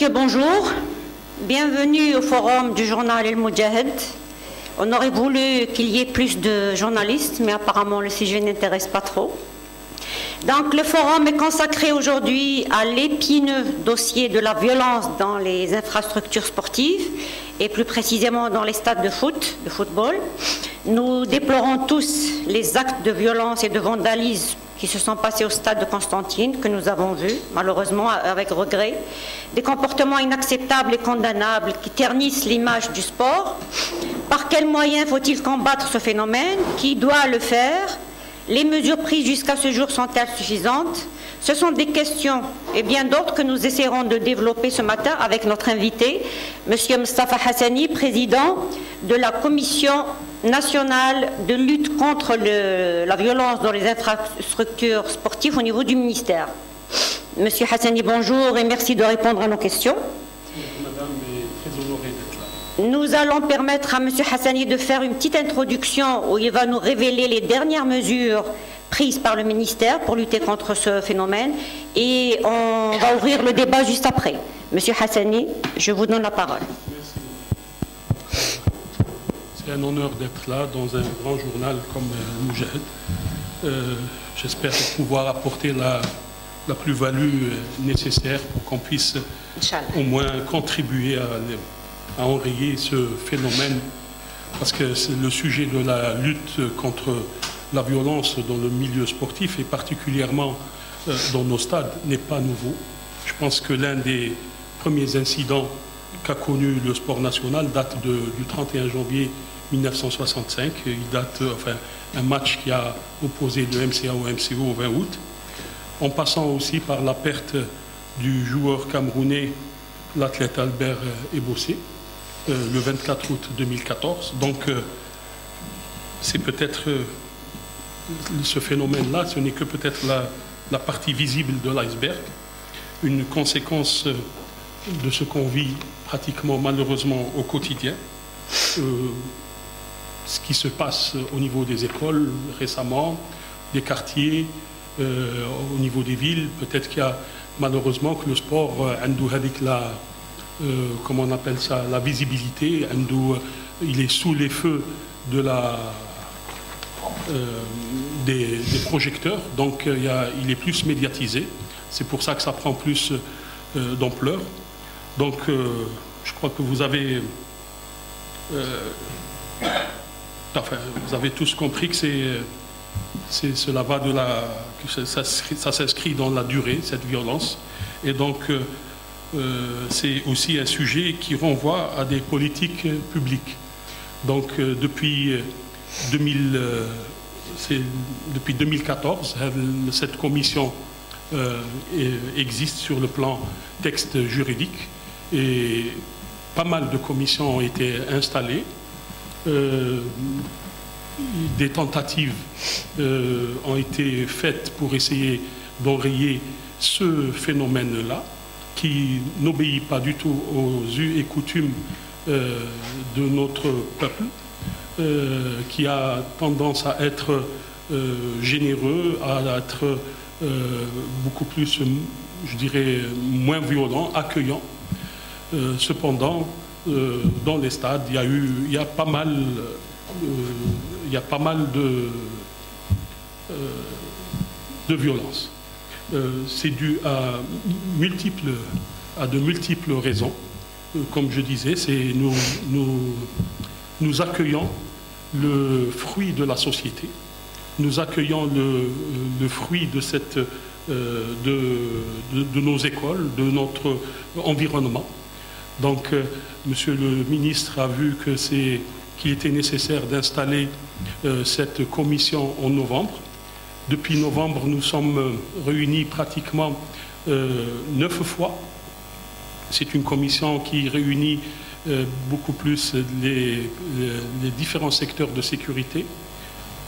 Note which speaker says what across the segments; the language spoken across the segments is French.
Speaker 1: messieurs, bonjour. Bienvenue au forum du journal El Moudjahid. On aurait voulu qu'il y ait plus de journalistes, mais apparemment le sujet n'intéresse pas trop. Donc le forum est consacré aujourd'hui à l'épineux dossier de la violence dans les infrastructures sportives et plus précisément dans les stades de football. Nous déplorons tous les actes de violence et de vandalisme qui se sont passés au stade de Constantine, que nous avons vus, malheureusement avec regret. Des comportements inacceptables et condamnables qui ternissent l'image du sport. Par quels moyens faut-il combattre ce phénomène? Qui doit le faire? Les mesures prises jusqu'à ce jour sont-elles suffisantes? Ce sont des questions et bien d'autres que nous essaierons de développer ce matin avec notre invité, M. Mostafa Hassani, président de la Commission nationale de lutte contre la violence dans les infrastructures sportives au niveau du ministère. M. Hassani, bonjour et merci de répondre à nos questions.
Speaker 2: Madame est très honorée d'être là.
Speaker 1: Nous allons permettre à M. Hassani de faire une petite introduction où il va nous révéler les dernières mesures prises par le ministère pour lutter contre ce phénomène et on va ouvrir le débat juste après. M. Hassani, je vous donne la parole.
Speaker 2: Merci. C'est un honneur d'être là dans un grand journal comme Moudjahid. J'espère pouvoir apporter la plus-value nécessaire pour qu'on puisse au moins contribuer à enrayer ce phénomène, parce que le sujet de la lutte contre la violence dans le milieu sportif et particulièrement dans nos stades n'est pas nouveau. Je pense que l'un des premiers incidents qu'a connu le sport national date du 31 janvier 1965. Il date, un match qui a opposé le MCA au MCO au 20 août, en passant aussi par la perte du joueur camerounais, l'athlète Albert Ebossé, le 24 août 2014. Donc, c'est peut-être ce phénomène-là, ce n'est que peut-être la partie visible de l'iceberg, une conséquence de ce qu'on vit pratiquement malheureusement au quotidien. Ce qui se passe au niveau des écoles récemment, des quartiers, au niveau des villes. Peut-être qu'il y a malheureusement que le sport comment on appelle ça, la visibilité, il est sous les feux de des projecteurs, donc il est plus médiatisé. C'est pour ça que ça prend plus d'ampleur. Donc je crois que vous avez tous compris que cela va que ça s'inscrit dans la durée, cette violence. Et donc, c'est aussi un sujet qui renvoie à des politiques publiques. Donc, depuis 2014, cette commission existe sur le plan texte juridique et pas mal de commissions ont été installées. Des tentatives ont été faites pour essayer d'enrayer ce phénomène-là, qui n'obéit pas du tout aux us et coutumes de notre peuple, qui a tendance à être généreux, à être beaucoup plus, je dirais, moins violent, accueillant. Cependant, dans les stades, il y a pas mal de violence. C'est dû à de multiples raisons. Comme je disais, nous accueillons le fruit de la société. Nous accueillons le fruit de nos écoles, de notre environnement. Donc, Monsieur le ministre a vu qu'il était nécessaire d'installer cette commission en novembre. Depuis novembre, nous sommes réunis pratiquement 9 fois. C'est une commission qui réunit beaucoup plus les différents secteurs de sécurité,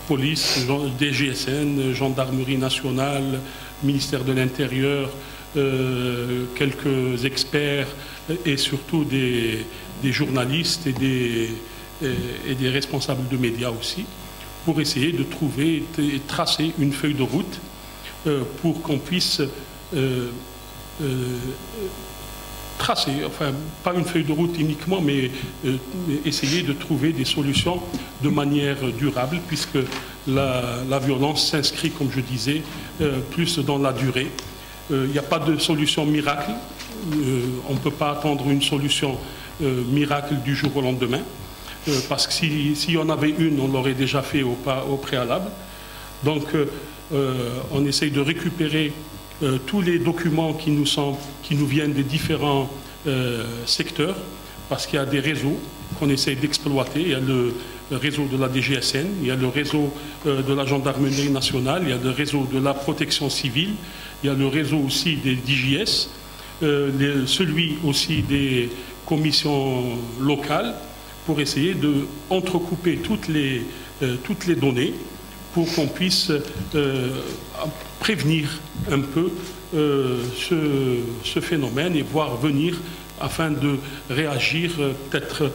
Speaker 2: police, DGSN, gendarmerie nationale, ministère de l'Intérieur, quelques experts et surtout des journalistes et des responsables de médias aussi, pour essayer de trouver et tracer une feuille de route pour qu'on puisse tracer, enfin pas une feuille de route uniquement, mais essayer de trouver des solutions de manière durable, puisque la violence s'inscrit, comme je disais, plus dans la durée. Il n'y a pas de solution miracle, on ne peut pas attendre une solution miracle du jour au lendemain, parce que si on avait une, on l'aurait déjà fait au préalable. Donc on essaye de récupérer tous les documents qui nous viennent des différents secteurs, parce qu'il y a des réseaux qu'on essaye d'exploiter. Il y a le réseau de la DGSN, il y a le réseau de la gendarmerie nationale, il y a le réseau de la protection civile, il y a le réseau aussi des DJS, celui aussi des commissions locales, pour essayer de entrecouper toutes les données pour qu'on puisse prévenir un peu ce phénomène et voir venir afin de réagir peut-être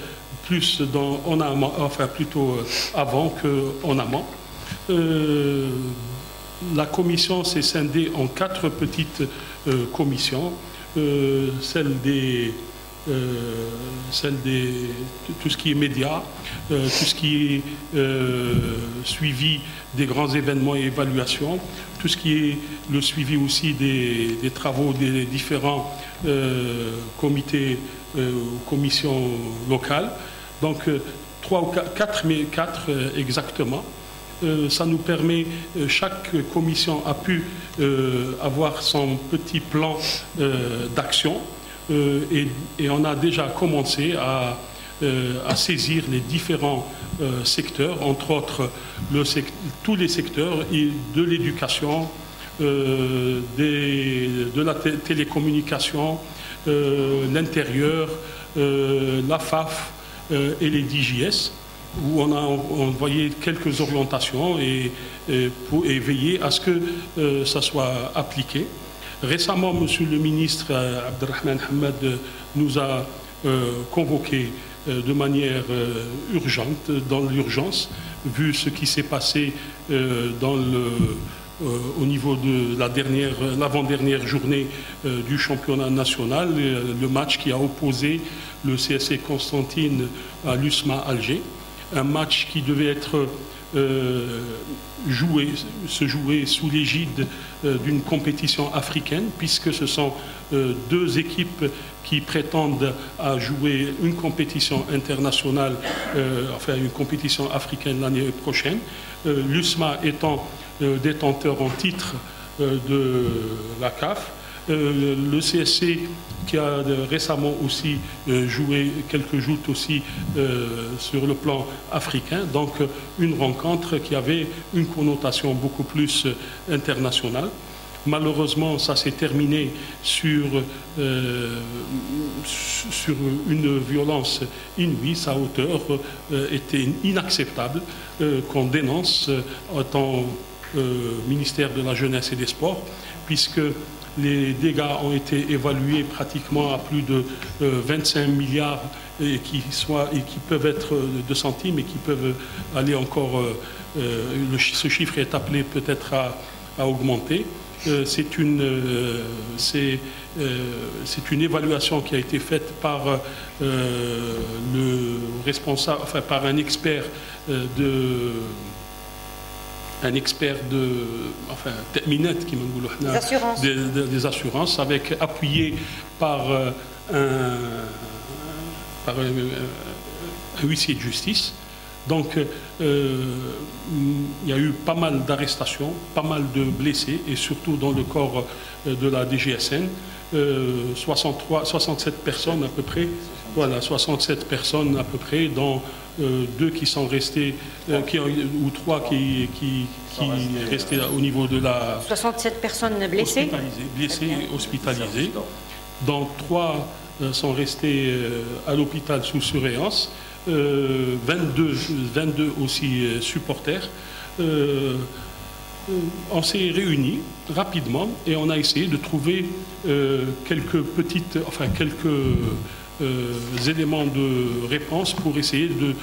Speaker 2: plus en amont, enfin plutôt avant qu'en amont. La commission s'est scindée en 4 petites commissions, celle tout ce qui est médias, tout ce qui est suivi des grands événements et évaluations, tout ce qui est le suivi aussi des travaux des différents comités ou commissions locales. Donc 3 ou 4, mais 4 exactement. Ça nous permet, chaque commission a pu avoir son petit plan d'action. Et on a déjà commencé à saisir les différents secteurs, entre autres tous les secteurs de l'éducation, de la télécommunication, l'intérieur, la FAF et les DJS, où on a envoyé quelques orientations et veillé à ce que ça soit appliqué. Récemment, Monsieur le ministre Abdelrahman Hamad nous a convoqués de manière urgente, dans l'urgence, vu ce qui s'est passé au niveau de l'avant-dernière journée du championnat national, le match qui a opposé le CSC Constantine à l'USMA Alger. Un match qui devait être se jouer sous l'égide d'une compétition africaine, puisque ce sont 2 équipes qui prétendent à jouer une compétition internationale, enfin une compétition africaine l'année prochaine. L'USMA étant détenteur en titre de la CAF, le CSC qui a récemment aussi joué quelques joutes aussi sur le plan africain, donc une rencontre qui avait une connotation beaucoup plus internationale. Malheureusement, ça s'est terminé sur une violence inouïe. Sa hauteur était inacceptable, qu'on dénonce en tant que ministère de la Jeunesse et des Sports, puisque les dégâts ont été évalués pratiquement à plus de 25 milliards et qui peuvent être de centimes et qui peuvent aller encore, ce chiffre est appelé peut-être à augmenter. C'est une évaluation qui a été faite par le responsable, enfin par un expert des assurances, avec appuyé par un huissier de justice. Donc il y a eu pas mal d'arrestations, pas mal de blessés, et surtout dans le corps de la DGSN, 67 personnes à peu près, voilà, 67 personnes à peu près, dont 2 qui sont restés, ou 3 qui restaient au niveau de la...
Speaker 1: 67 personnes blessées
Speaker 2: hospitalisées, dont 3 sont restés à l'hôpital sous surveillance, 22 aussi supporters. On s'est réunis rapidement et on a essayé de trouver quelques éléments de réponse pour essayer de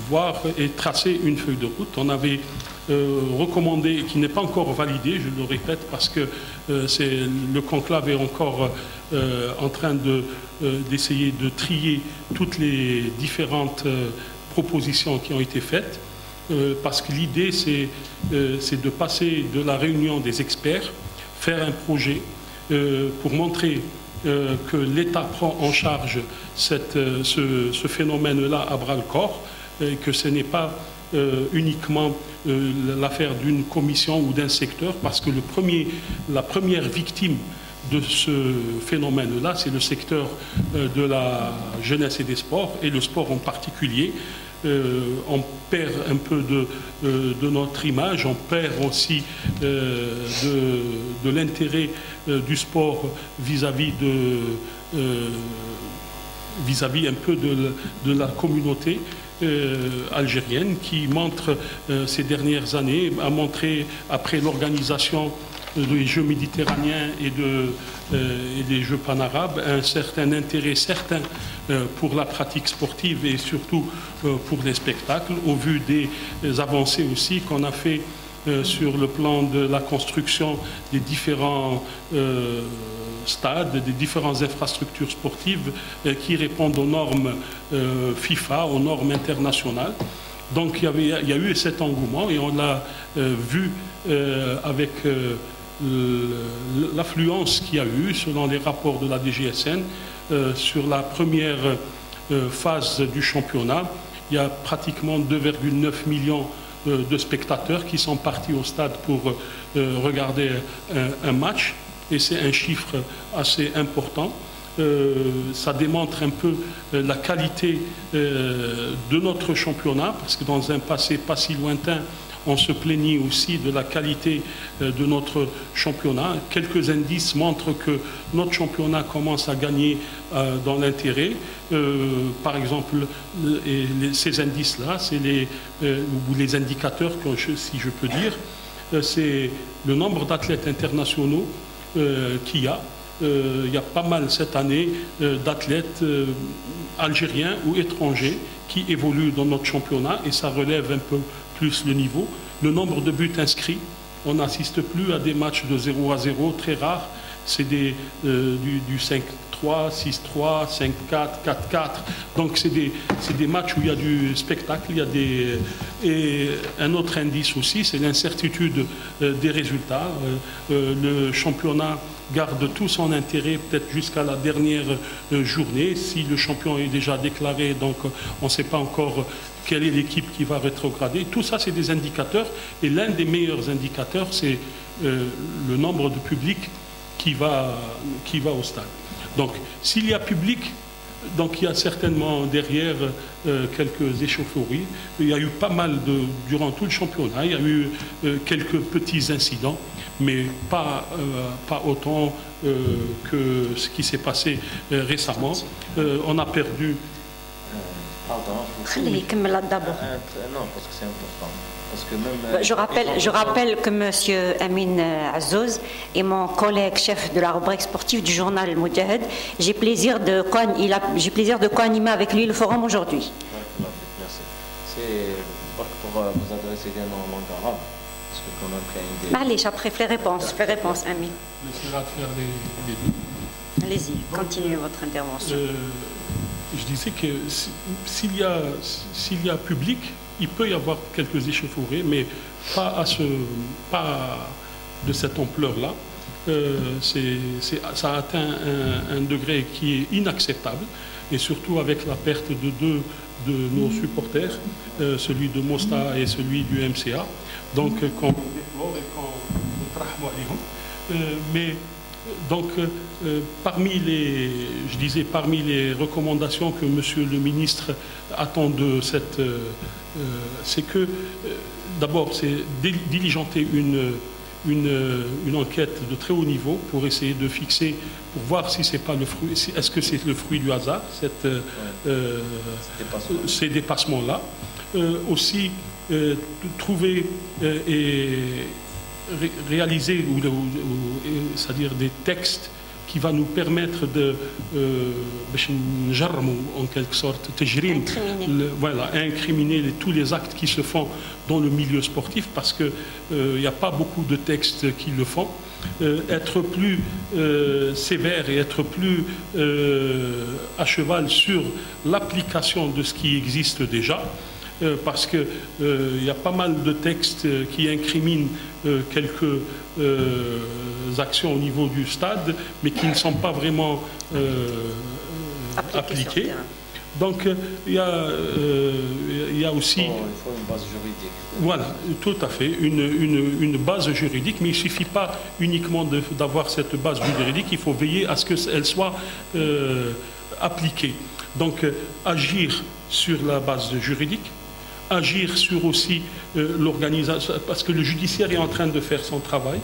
Speaker 2: voir et tracer une feuille de route. On avait recommandé, qui n'est pas encore validé, je le répète, parce que le conclave est encore en train d'essayer de trier toutes les différentes propositions qui ont été faites, parce que l'idée, c'est de passer de la réunion des experts, faire un projet pour montrer que l'État prend en charge ce phénomène-là à bras-le-corps, et que ce n'est pas uniquement l'affaire d'une commission ou d'un secteur, parce que la première victime de ce phénomène-là, c'est le secteur de la jeunesse et des sports, et le sport en particulier. On perd un peu de notre image, on perd aussi de l'intérêt du sport vis-à-vis un peu de la communauté algérienne, qui montre ces dernières années, a montré après l'organisation des Jeux méditerranéens et des Jeux panarabes un certain intérêt certain pour la pratique sportive et surtout pour les spectacles, au vu des avancées aussi qu'on a fait sur le plan de la construction des différents stades, des différentes infrastructures sportives qui répondent aux normes FIFA, aux normes internationales. Donc il y a eu cet engouement, et on l'a vu avec l'affluence qu'il y a eu selon les rapports de la DGSN sur la première phase du championnat. Il y a pratiquement 2,9 millions de spectateurs qui sont partis au stade pour regarder un match, et c'est un chiffre assez important. Ça démontre un peu la qualité de notre championnat, parce que dans un passé pas si lointain, on se plaignait aussi de la qualité de notre championnat. Quelques indices montrent que notre championnat commence à gagner dans l'intérêt. Par exemple, ces indices-là, c'est les indicateurs, si je peux dire, c'est le nombre d'athlètes internationaux qu'il y a. Il y a pas mal cette année d'athlètes algériens ou étrangers qui évoluent dans notre championnat, et ça relève un peu plus le niveau. Le nombre de buts inscrits, on n'assiste plus à des matchs de 0-0, très rares. C'est du 5-3, 6-3, 5-4, 4-4. Donc c'est des matchs où il y a du spectacle. Et un autre indice aussi, c'est l'incertitude des résultats. Le championnat garde tout son intérêt peut-être jusqu'à la dernière journée. Si le champion est déjà déclaré, donc on ne sait pas encore quelle est l'équipe qui va rétrograder. Tout ça, c'est des indicateurs. Et l'un des meilleurs indicateurs, c'est le nombre de public qui va au stade. Donc, s'il y a public, donc il y a certainement derrière quelques échauffourées. Il y a eu pas mal durant tout le championnat, il y a eu quelques petits incidents, mais pas autant que ce qui s'est passé récemment. On a perdu...
Speaker 1: Pardon, non,
Speaker 3: parce que c'est important. Parce que même,
Speaker 1: je rappelle que M. Amin Azzouz est mon collègue chef de la rubrique sportive du journal El Moudjahid. J'ai plaisir de co-animer avec lui le forum aujourd'hui.
Speaker 3: Merci. C'est pour vous adresser bien en langue arabe. Parce que quand même,
Speaker 1: Allez, après, fais réponse, Amin.
Speaker 2: Essayera de faire les deux.
Speaker 1: Allez-y, continuez votre intervention.
Speaker 2: Je disais que s'il y a public, il peut y avoir quelques échauffourées, mais pas de cette ampleur-là. Ça a atteint un degré qui est inacceptable, et surtout avec la perte de deux de nos supporters, celui de Mosta et celui du MCA. Donc, qu'on déplore et qu'on trahmoie mais donc, parmi les recommandations que Monsieur le ministre attend de cette... c'est que, d'abord, c'est diligenter une enquête de très haut niveau pour essayer de fixer, pour voir si c'est pas le fruit, est-ce que c'est le fruit du hasard, ces dépassements-là. Aussi, trouver et réaliser, c'est-à-dire des textes qui va nous permettre de en quelque sorte incriminer tous les actes qui se font dans le milieu sportif, parce qu'il n'y a pas beaucoup de textes qui le font. Être plus sévère et être plus à cheval sur l'application de ce qui existe déjà, parce qu'il y a pas mal de textes qui incriminent quelques actions au niveau du stade, mais qui ne sont pas vraiment appliquées. Donc il y a aussi...
Speaker 3: Il faut une base juridique.
Speaker 2: Voilà, tout à fait, une base juridique, mais il ne suffit pas uniquement d'avoir cette base juridique, il faut veiller à ce qu'elle soit appliquée. Donc agir sur la base juridique, agir sur aussi l'organisation, parce que le judiciaire est en train de faire son travail.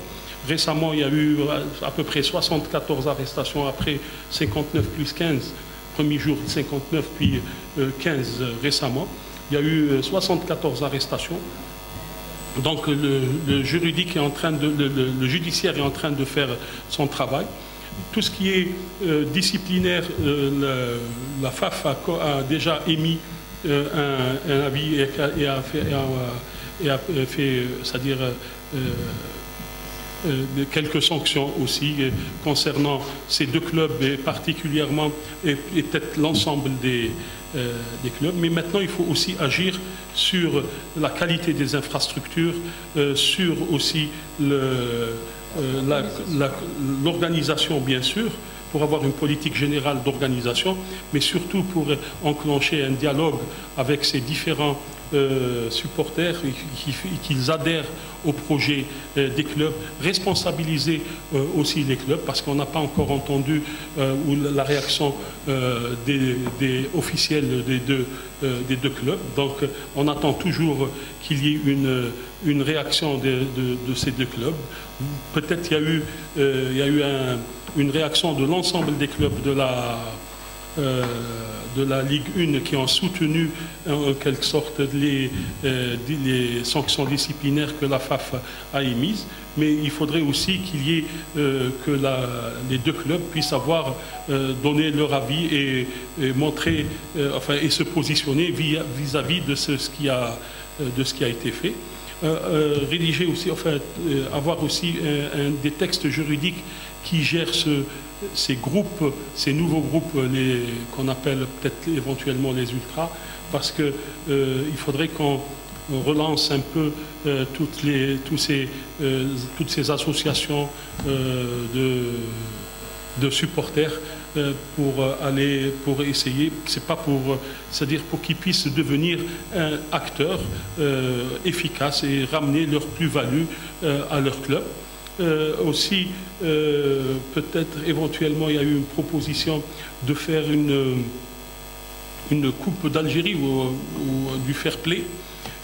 Speaker 2: Récemment, il y a eu à peu près 74 arrestations après 59 plus 15, premier jour 59 puis 15 récemment. Il y a eu 74 arrestations. Donc le juridique est en train le judiciaire est en train de faire son travail. Tout ce qui est disciplinaire, la FAF a déjà émis un avis et a fait c'est-à-dire quelques sanctions aussi concernant ces deux clubs et particulièrement et peut-être l'ensemble des clubs. Mais maintenant, il faut aussi agir sur la qualité des infrastructures, sur aussi l'organisation, bien sûr, pour avoir une politique générale d'organisation, mais surtout pour enclencher un dialogue avec ces différents supporters et qu'ils adhèrent au projet des clubs, responsabiliser aussi les clubs, parce qu'on n'a pas encore entendu la réaction des officiels des deux clubs. Donc on attend toujours qu'il y ait une réaction de ces deux clubs. Peut-être il y a eu une réaction de l'ensemble des clubs de la Ligue 1 qui ont soutenu en quelque sorte les sanctions disciplinaires que la FAF a émises, mais il faudrait aussi qu'il y ait que les deux clubs puissent avoir donné leur avis et montrer, et se positionner vis-à-vis de ce qui a été fait. Rédiger aussi, avoir aussi des textes juridiques qui gèrent ces groupes, ces nouveaux groupes qu'on appelle peut-être éventuellement les ultras, parce que il faudrait qu'on relance un peu toutes ces associations de supporters pour essayer, c'est-à-dire pour qu'ils puissent devenir un acteur efficace et ramener leur plus-value à leur club. Aussi, peut-être éventuellement, il y a eu une proposition de faire une coupe d'Algérie ou du fair play,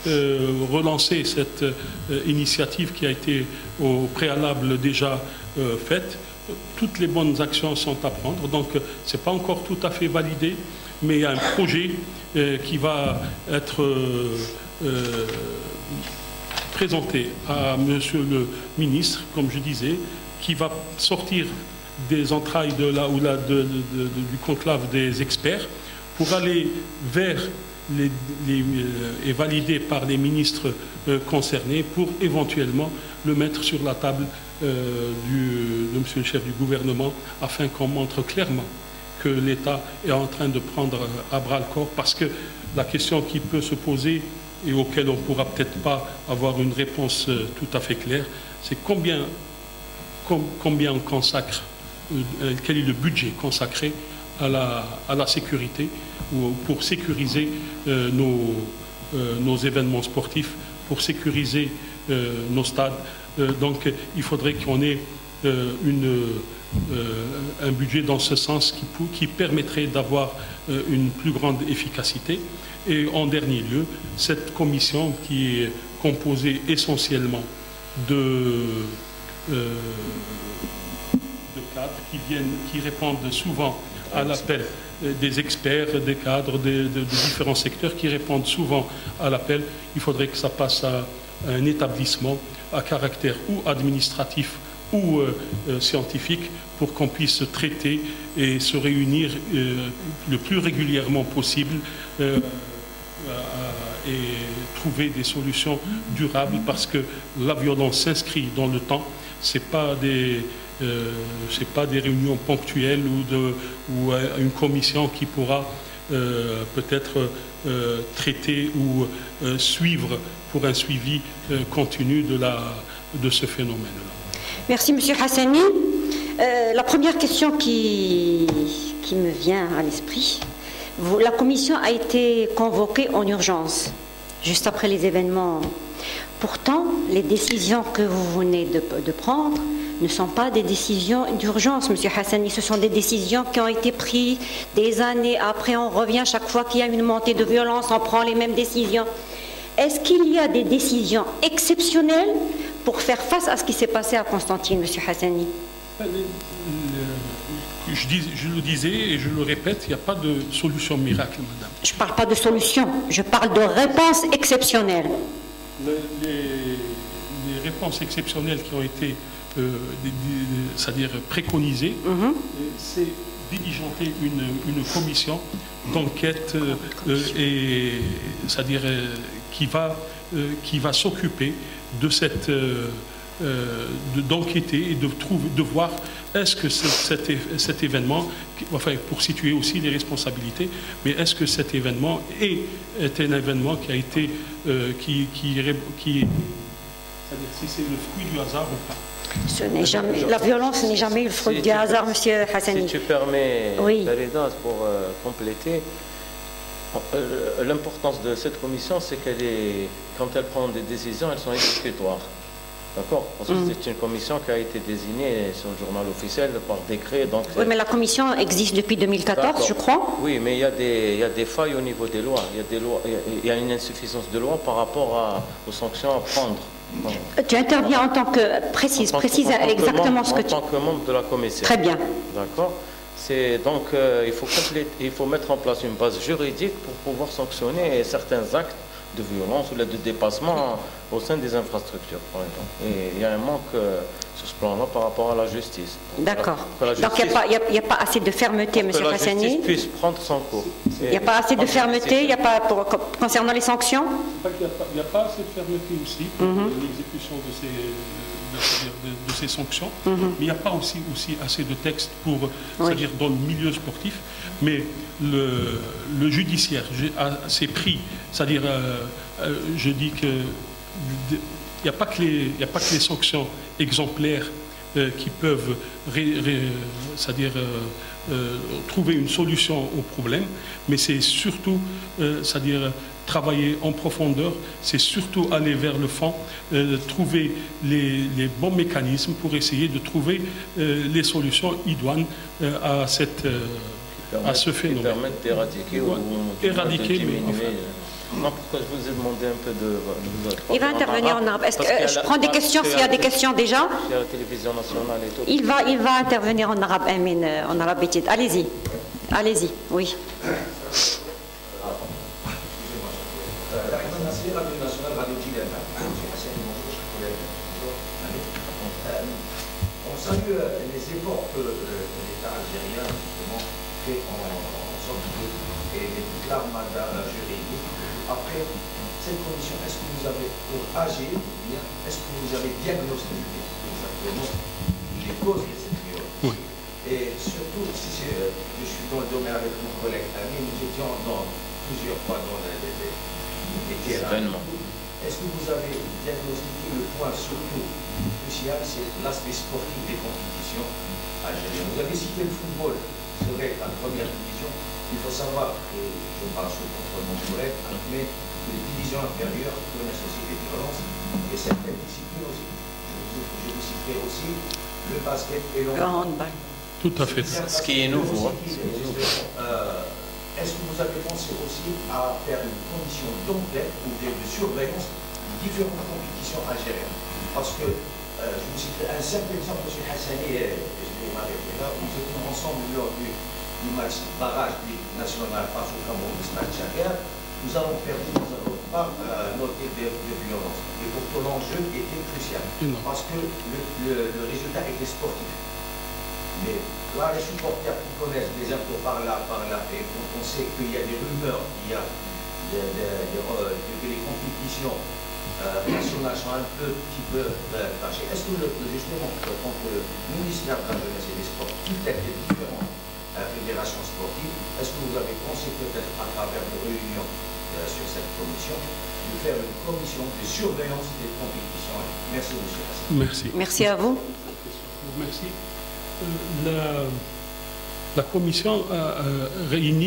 Speaker 2: relancer cette initiative qui a été au préalable déjà faite. Toutes les bonnes actions sont à prendre, donc ce n'est pas encore tout à fait validé, mais il y a un projet qui va être présenté à Monsieur le ministre, comme je disais, qui va sortir des entrailles du conclave des experts pour aller vers et validé par les ministres concernés pour éventuellement le mettre sur la table de Monsieur le chef du gouvernement, afin qu'on montre clairement que l'État est en train de prendre à bras le corps, parce que la question qui peut se poser et auquel on ne pourra peut-être pas avoir une réponse tout à fait claire, c'est combien on consacre, quel est le budget consacré à la sécurité, ou pour sécuriser nos événements sportifs, pour sécuriser nos stades. Donc il faudrait qu'on ait un budget dans ce sens qui permettrait d'avoir une plus grande efficacité. Et en dernier lieu, cette commission qui est composée essentiellement de cadres qui répondent souvent à l'appel, des experts, des cadres de différents secteurs qui répondent souvent à l'appel. Il faudrait que ça passe à un établissement à caractère ou administratif ou scientifiques pour qu'on puisse traiter et se réunir le plus régulièrement possible et trouver des solutions durables, parce que la violence s'inscrit dans le temps. C'est pas des réunions ponctuelles ou une commission qui pourra peut-être traiter ou suivre pour un suivi continu de ce phénomène-là.
Speaker 1: Merci, M. Hassani. La première question qui me vient à l'esprit, la commission a été convoquée en urgence, juste après les événements. Pourtant, les décisions que vous venez de prendre ne sont pas des décisions d'urgence, M. Hassani. Ce sont des décisions qui ont été prises des années après. On revient chaque fois qu'il y a une montée de violence, on prend les mêmes décisions. Est-ce qu'il y a des décisions exceptionnelles pour faire face à ce qui s'est passé à Constantine, M. Hassani?
Speaker 2: Je le disais et je le répète, il n'y a pas de solution miracle, madame. Je
Speaker 1: ne parle pas de solution, je parle de réponse exceptionnelle.
Speaker 2: Les réponses exceptionnelles qui ont été c'est-à-dire préconisées, c'est diligenter une commission d'enquête c'est-à-dire qui va s'occuper de cette d'enquêter et de voir est-ce que cet événement, enfin pour situer aussi les responsabilités, mais est-ce que cet événement est un événement qui a été c'est-à-dire si c'est le fruit du hasard ou pas.
Speaker 1: La violence n'est jamais le fruit du hasard, M. Hassani.
Speaker 3: Si tu permets,
Speaker 1: oui.
Speaker 3: Dalida, pour compléter, l'importance de cette commission, c'est quand elle prend des décisions, elles sont exécutoires. D'accord? Parce que c'est une commission qui a été désignée sur le journal officiel par décret. Donc
Speaker 1: oui, mais la commission existe depuis 2014, je crois.
Speaker 3: Oui, mais il y a des failles au niveau des lois. Il y a une insuffisance de loi par rapport aux sanctions à prendre.
Speaker 1: Tu interviens en tant que... Précise exactement ce que tu...
Speaker 3: En tant que membre de la commission.
Speaker 1: Très bien.
Speaker 3: D'accord. Donc, il faut mettre en place une base juridique pour pouvoir sanctionner certains actes de violence ou de dépassement au sein des infrastructures, par exemple. Et il y a un manque sur ce plan-là par rapport à la justice.
Speaker 1: D'accord. Donc il n'y a pas assez de fermeté, M. Hassani.
Speaker 3: Que la justice puisse prendre son cours.
Speaker 1: Il n'y a pas assez de fermeté, concernant les sanctions?
Speaker 2: Il n'y a pas assez de fermeté aussi pour l'exécution de ces sanctions, mais il n'y a pas aussi assez de textes pour, c'est-à-dire dans le milieu sportif, mais le judiciaire s'est pris, c'est-à-dire je dis que il n'y a pas que les sanctions exemplaires qui peuvent c'est-à-dire trouver une solution au problème, mais c'est surtout c'est-à-dire travailler en profondeur, c'est surtout aller vers le fond, trouver les bons mécanismes pour essayer de trouver les solutions idoines à ce phénomène.
Speaker 3: Qui permettent d'éradiquer ou de diminuer. Non, pourquoi je vous ai demandé un peu de...
Speaker 1: Il va intervenir en arabe. Est-ce que je prends des questions s'il y a des questions déjà?
Speaker 3: Il y a la télévision nationale et tout.
Speaker 1: Il va intervenir en arabe, Amin, en arabe. Allez-y. Allez-y, oui.
Speaker 4: On salue les efforts que l'État algérien justement fait en sorte et les l'armada juridique. Après cette commission, est-ce que vous avez pour agir ou bien est-ce que vous avez diagnostiqué exactement les causes de cette violence?
Speaker 2: Oui.
Speaker 4: Et surtout, si je suis dans le domaine avec mon collègue Amin, nous étions plusieurs fois dans les terrains. Est-ce que vous avez diagnostiqué le point surtout crucial, c'est l'aspect sportif des compétitions algériennes? Vous avez cité le football, serait la première division. Il faut savoir que, je parle sous contrôle mon collègue, mais les divisions inférieures connaissent aussi des violences et certaines disciplines aussi. Je vous citerai aussi le basket et le
Speaker 1: handball.
Speaker 2: Tout à fait.
Speaker 3: Ce qui est nouveau.
Speaker 4: Est-ce que vous avez pensé aussi à faire une commission d'enquête ou de surveillance de différentes compétitions algériennes? Parce que, je vous citerai un simple exemple, M. Hassani, et je vais m'arrêter là, nous étions ensemble lors du match barrage national face au Cameroun, le Stade Jaguar. nous allons pas noter de violence. Et pourtant l'enjeu était crucial, parce que le résultat était sportif. Mais là, les supporters qui connaissent les infos par là, et on sait qu'il y a des rumeurs, qu'il y a que les compétitions nationales sont un petit peu cachées. Est-ce que justement, entre le ministère de la Jeunesse et des Sports, peut-être les différentes fédérations sportives, est-ce que vous avez pensé peut-être à travers vos réunions sur cette commission, de faire une commission de surveillance des compétitions? Merci, monsieur.
Speaker 2: Merci.
Speaker 1: Merci à vous.
Speaker 2: Merci. La commission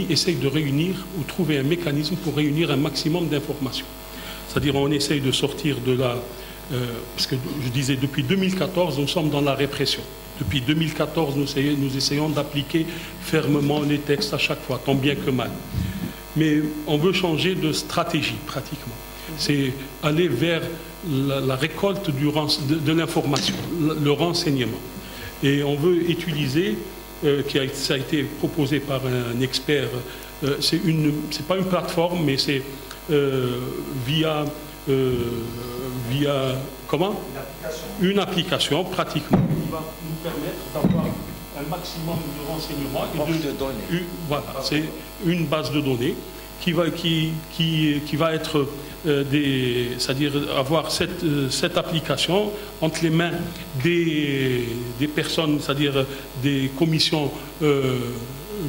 Speaker 2: essaye de réunir ou trouver un mécanisme pour réunir un maximum d'informations. C'est-à-dire on essaye de sortir de la... parce que je disais, depuis 2014, nous sommes dans la répression. Depuis 2014, nous essayons d'appliquer fermement les textes à chaque fois, tant bien que mal. Mais on veut changer de stratégie, pratiquement. C'est aller vers la récolte de l'information, le renseignement. Et on veut utiliser, ça a été proposé par un expert, c'est pas une plateforme, mais c'est via comment? Une application, pratiquement, qui va nous permettre d'avoir un maximum de renseignements. Voilà, c'est une base de données qui va être c'est-à-dire avoir cette application entre les mains des personnes, c'est-à-dire des commissions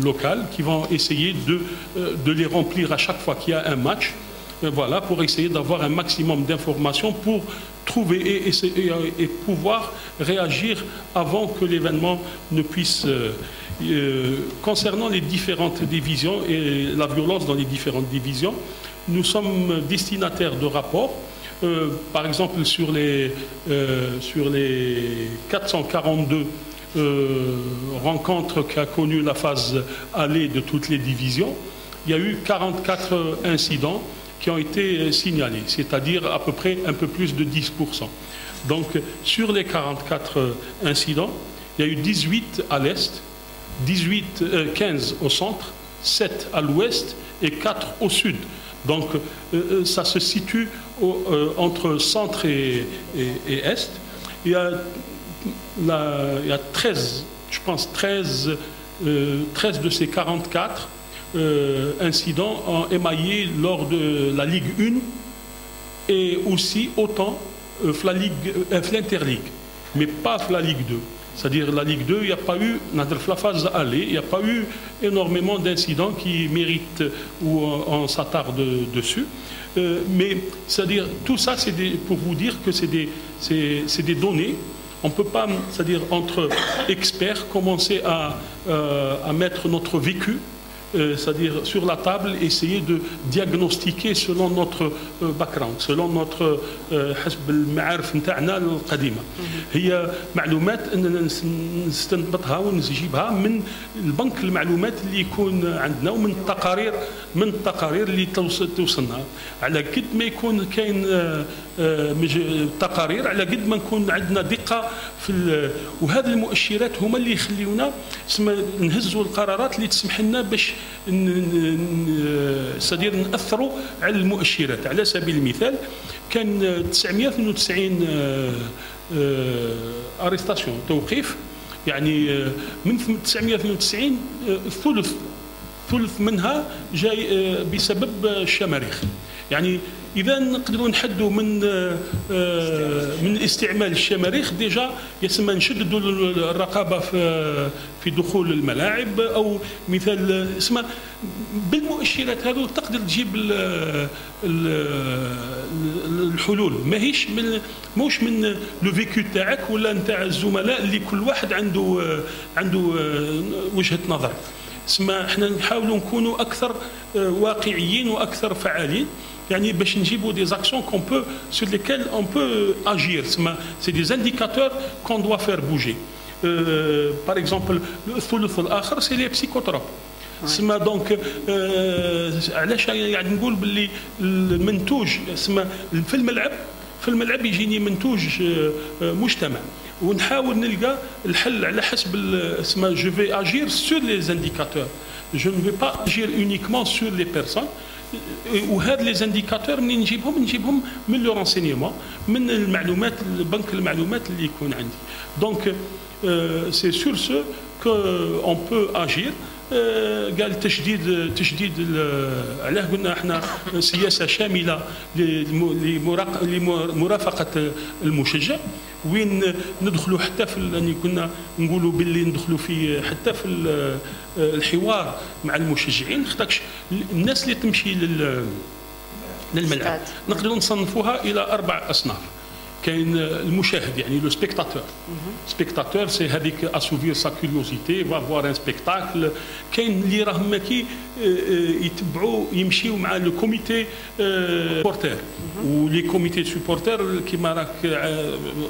Speaker 2: locales qui vont essayer de les remplir à chaque fois qu'il y a un match, voilà, pour essayer d'avoir un maximum d'informations pour trouver et pouvoir réagir avant que l'événement ne puisse... concernant les différentes divisions et la violence dans les différentes divisions, nous sommes destinataires de rapports. Par exemple, sur les 442 rencontres qu'a connu la phase aller de toutes les divisions, il y a eu 44 incidents qui ont été signalés, c'est-à-dire à peu près un peu plus de 10%. Donc, sur les 44 incidents, il y a eu 18 à l'est, 15 au centre, 7 à l'ouest et 4 au sud. Donc ça se situe entre centre et est. Il y a 13, je pense 13 de ces 44 incidents ont émaillé lors de la Ligue 1 et aussi autant l'Interligue, mais pas la Ligue 2. C'est-à-dire la Ligue 2, il n'y a pas eu, dans la phase aller, il n'y a pas eu énormément d'incidents qui méritent ou on s'attarde dessus. Mais c'est-à-dire tout ça, c'est pour vous dire que c'est des données. On ne peut pas, c'est-à-dire entre experts, commencer à mettre notre vécu, c'est-à-dire sur la table, essayer de diagnostiquer selon notre background, selon notre حسب المعارف نتاعنا القديمه. هي معلومات اننا نستنبطها ونجيبها من البنك المعلومات اللي يكون عندنا ومن التقارير اللي توصلنا. على قد ما يكون كاين تقارير، على قد ما نكون عندنا دقه في وهذه المؤشرات هما اللي يخليونا نهزوا القرارات اللي تسمح لنا باش نأثروا على المؤشرات. على سبيل المثال كان 992 ارستاسيون توقيف، يعني من 992 ثلث منها جاي بسبب الشماريخ. يعني إذا نقدروا نحدوا من استعمال الشماريخ ديجا يسمى نشددوا الرقابة في دخول الملاعب، أو مثال اسمه بالمؤشرات هذو تقدر تجيب الحلول. ماهوش من لو فيكو تاعك ولا نتاع الزملاء اللي كل واحد عنده وجهة نظر. اسمه احنا نحاولوا نكونوا أكثر واقعيين وأكثر فعالين، يعني باش نجيبوا des actions sur lesquelles on peut agir. C'est des indicateurs qu'on doit faire bouger. Par exemple, الثلث الآخر c'est les psychotropes. سما دونك علاش قاعد نقول باللي المنتوج سما في الملعب يجيني منتوج مجتمع، ونحاول نلقى الحل على حسب je vais agir sur les indicateurs. Je ne vais pas agir uniquement sur les personnes. وهاد لي زانديكاتور منين نجيبهم من لو رانسينيمون من المعلومات بنك المعلومات اللي يكون عندي دونك سي سور سو كو اون بو اجير قال تجديد علاه قلنا احنا سياسه شامله لمرافقه المشجع وين ندخلوا حتى في كنا نقولوا باللي ندخلوا في حتى في الحوار مع المشجعين خاطرش الناس اللي تمشي للملعب نقدروا نصنفوها الى 4 اصناف. كاين المشاهد يعني لو سبيكتاتور سبيكتاتور سي هذيك اسوفير سا كيوريوزيتي فا فوار ان سبيكتاكل. كاين اللي راهم كي يتبعوا يمشيو مع لو كوميتي سبورتير ولي كوميتي سبورتير كيما راك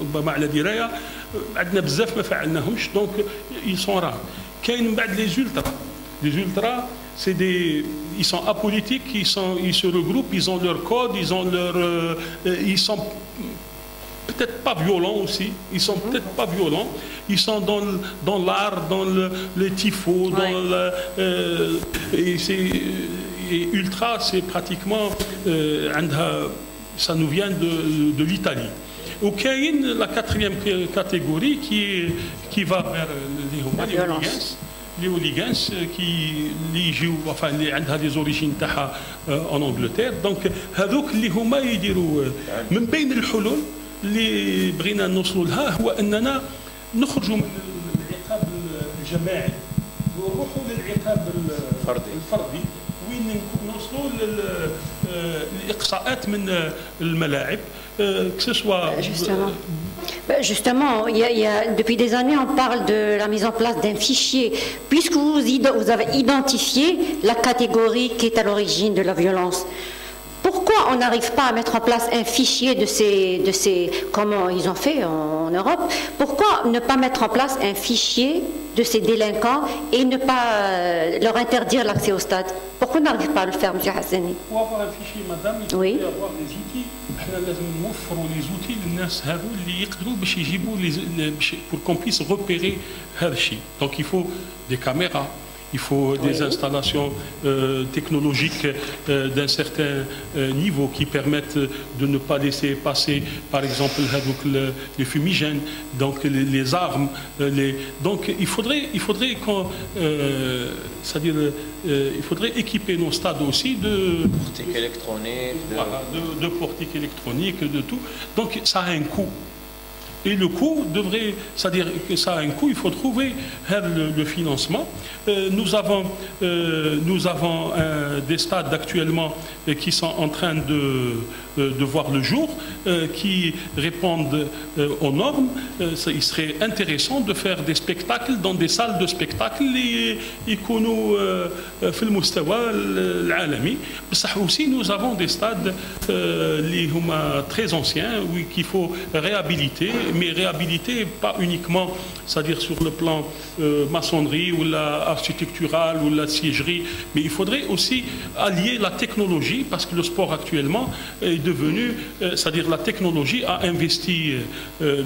Speaker 2: ربما على درايه عندنا بزاف ما فعلناهمش دونك ils sont rares. كاين من بعد لي زولترا c'est des ils sont apolitiques, ils se regroupent, ils ont leur code, ils ont leur ils sont peut-être pas violents aussi, ils sont peut-être pas violents, ils sont dans l'art, dans les tifos, dans et ultra c'est pratiquement ça nous vient de l'Italie. Ou كاين la 4e catégorie qui va vers les hooligans اللي يجيو enfin اللي عندها دي زوريجين تاعها en Angleterre. دونك هذوك اللي هما يديروا من بين الحلول اللي بغينا نوصلوا لها هو اننا نخرجوا من العقاب الجماعي ونروحوا للعقاب الفردي وين نوصلوا للاقصاءات من الملاعب que ce soit
Speaker 1: Justement, depuis des années, on parle de la mise en place d'un fichier. Puisque vous avez identifié la catégorie qui est à l'origine de la violence, pourquoi on n'arrive pas à mettre en place un fichier de ces comment ils ont fait en Europe? Pourquoi ne pas mettre en place un fichier de ces délinquants et ne pas leur interdire l'accès au stade? Pourquoi on n'arrive pas à le faire, M. Hassani?
Speaker 2: Pour avoir un fichier, madame, il faut avoir des outils. احنا لازم نوفروا لي زوتي للناس هذو اللي يقدروا باش يجيبوا pour qu'on puisse repérer هذا الشيء. Donc il faut des caméras, il faut des installations technologiques d'un certain niveau qui permettent de ne pas laisser passer, par exemple, les fumigènes, donc les armes. Donc il faudrait c'est-à-dire, il faudrait équiper nos stades aussi de
Speaker 3: portiques électroniques,
Speaker 2: de portiques électroniques, de tout. Donc ça a un coût. Et le coût devrait, c'est-à-dire que ça a un coût, il faut trouver le financement. Nous avons des stades actuellement qui sont en train de voir le jour, qui répondent aux normes. Il serait intéressant de faire des spectacles dans des salles de spectacle qui يكونوا في المستوى العالمي. بصح aussi nous avons des stades اللي هما très anciens qu'il faut réhabiliter, mais réhabiliter pas uniquement, c'est-à-dire sur le plan maçonnerie ou la architectural ou la siègerie, mais il faudrait aussi allier la technologie parce que le sport actuellement est devenu, c'est-à-dire la technologie a investi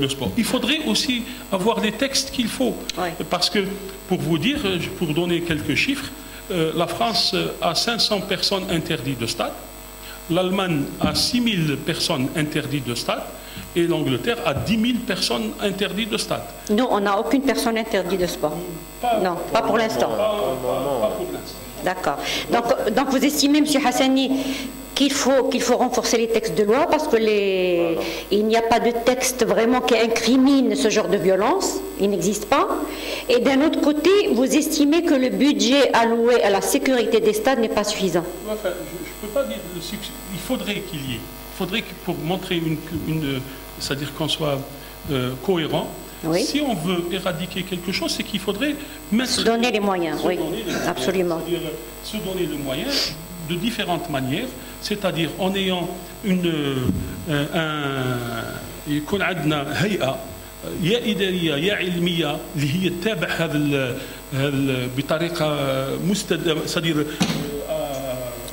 Speaker 2: le sport. Il faudrait aussi avoir les textes qu'il faut, parce que pour vous dire, pour donner quelques chiffres, la France a 500 personnes interdites de stade, l'Allemagne a 6000 personnes interdites de stade, et l'Angleterre a 10 000 personnes interdites de stade.
Speaker 1: Nous, on n'a aucune personne interdite de sport. Non, pas pour l'instant. D'accord. Donc vous estimez, M. Hassani, qu'il faut renforcer les textes de loi parce que il n'y a pas de texte vraiment qui incrimine ce genre de violence, il n'existe pas. Et d'un autre côté, vous estimez que le budget alloué à la sécurité des stades n'est pas suffisant.
Speaker 2: Enfin, je ne peux pas dire le succès. Il faudrait qu'il y ait. Il faudrait que pour montrer c'est-à-dire qu'on soit cohérent.
Speaker 1: Oui.
Speaker 2: Si on veut éradiquer quelque chose, c'est qu'il faudrait mettre...
Speaker 1: Se donner les moyens, oui, absolument.
Speaker 2: C'est-à-dire se donner les moyens de différentes manières, c'est-à-dire en ayant يكون عندنا هيئة يا إدارية يا علمية اللي هي تتابع هذا بطريقة مستدامة، c'est-à-dire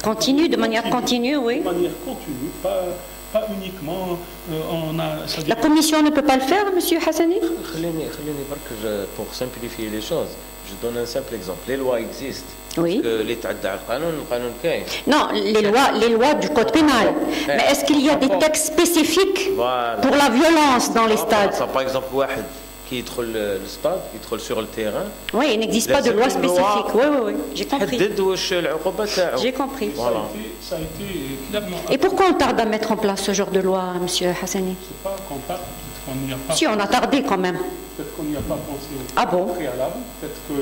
Speaker 1: continue, de manière continue, oui.
Speaker 2: De manière continue, pas uniquement on a...
Speaker 1: La commission ne peut pas le faire, M. Hassani?
Speaker 3: Pour simplifier les choses, je donne un simple exemple. Les lois existent.
Speaker 1: Oui.
Speaker 3: Non,
Speaker 1: les lois du code pénal. Mais est-ce qu'il y a des textes spécifiques pour la violence dans les stades?
Speaker 3: Par exemple, qui est le stade, qui est sur le terrain.
Speaker 1: Oui, il n'existe pas de loi spécifique. Oui, j'ai compris. J'ai compris.
Speaker 2: Voilà. Ça a été clairement...
Speaker 1: Et pourquoi on tarde à mettre en place ce genre de loi, M. Hassani?
Speaker 2: C'est pas qu'on tarde, peut-être qu'on n'y a pas...
Speaker 1: Si, on a tardé quand même.
Speaker 2: Peut-être qu'on n'y a pas pensé au préalable. Peut-être que,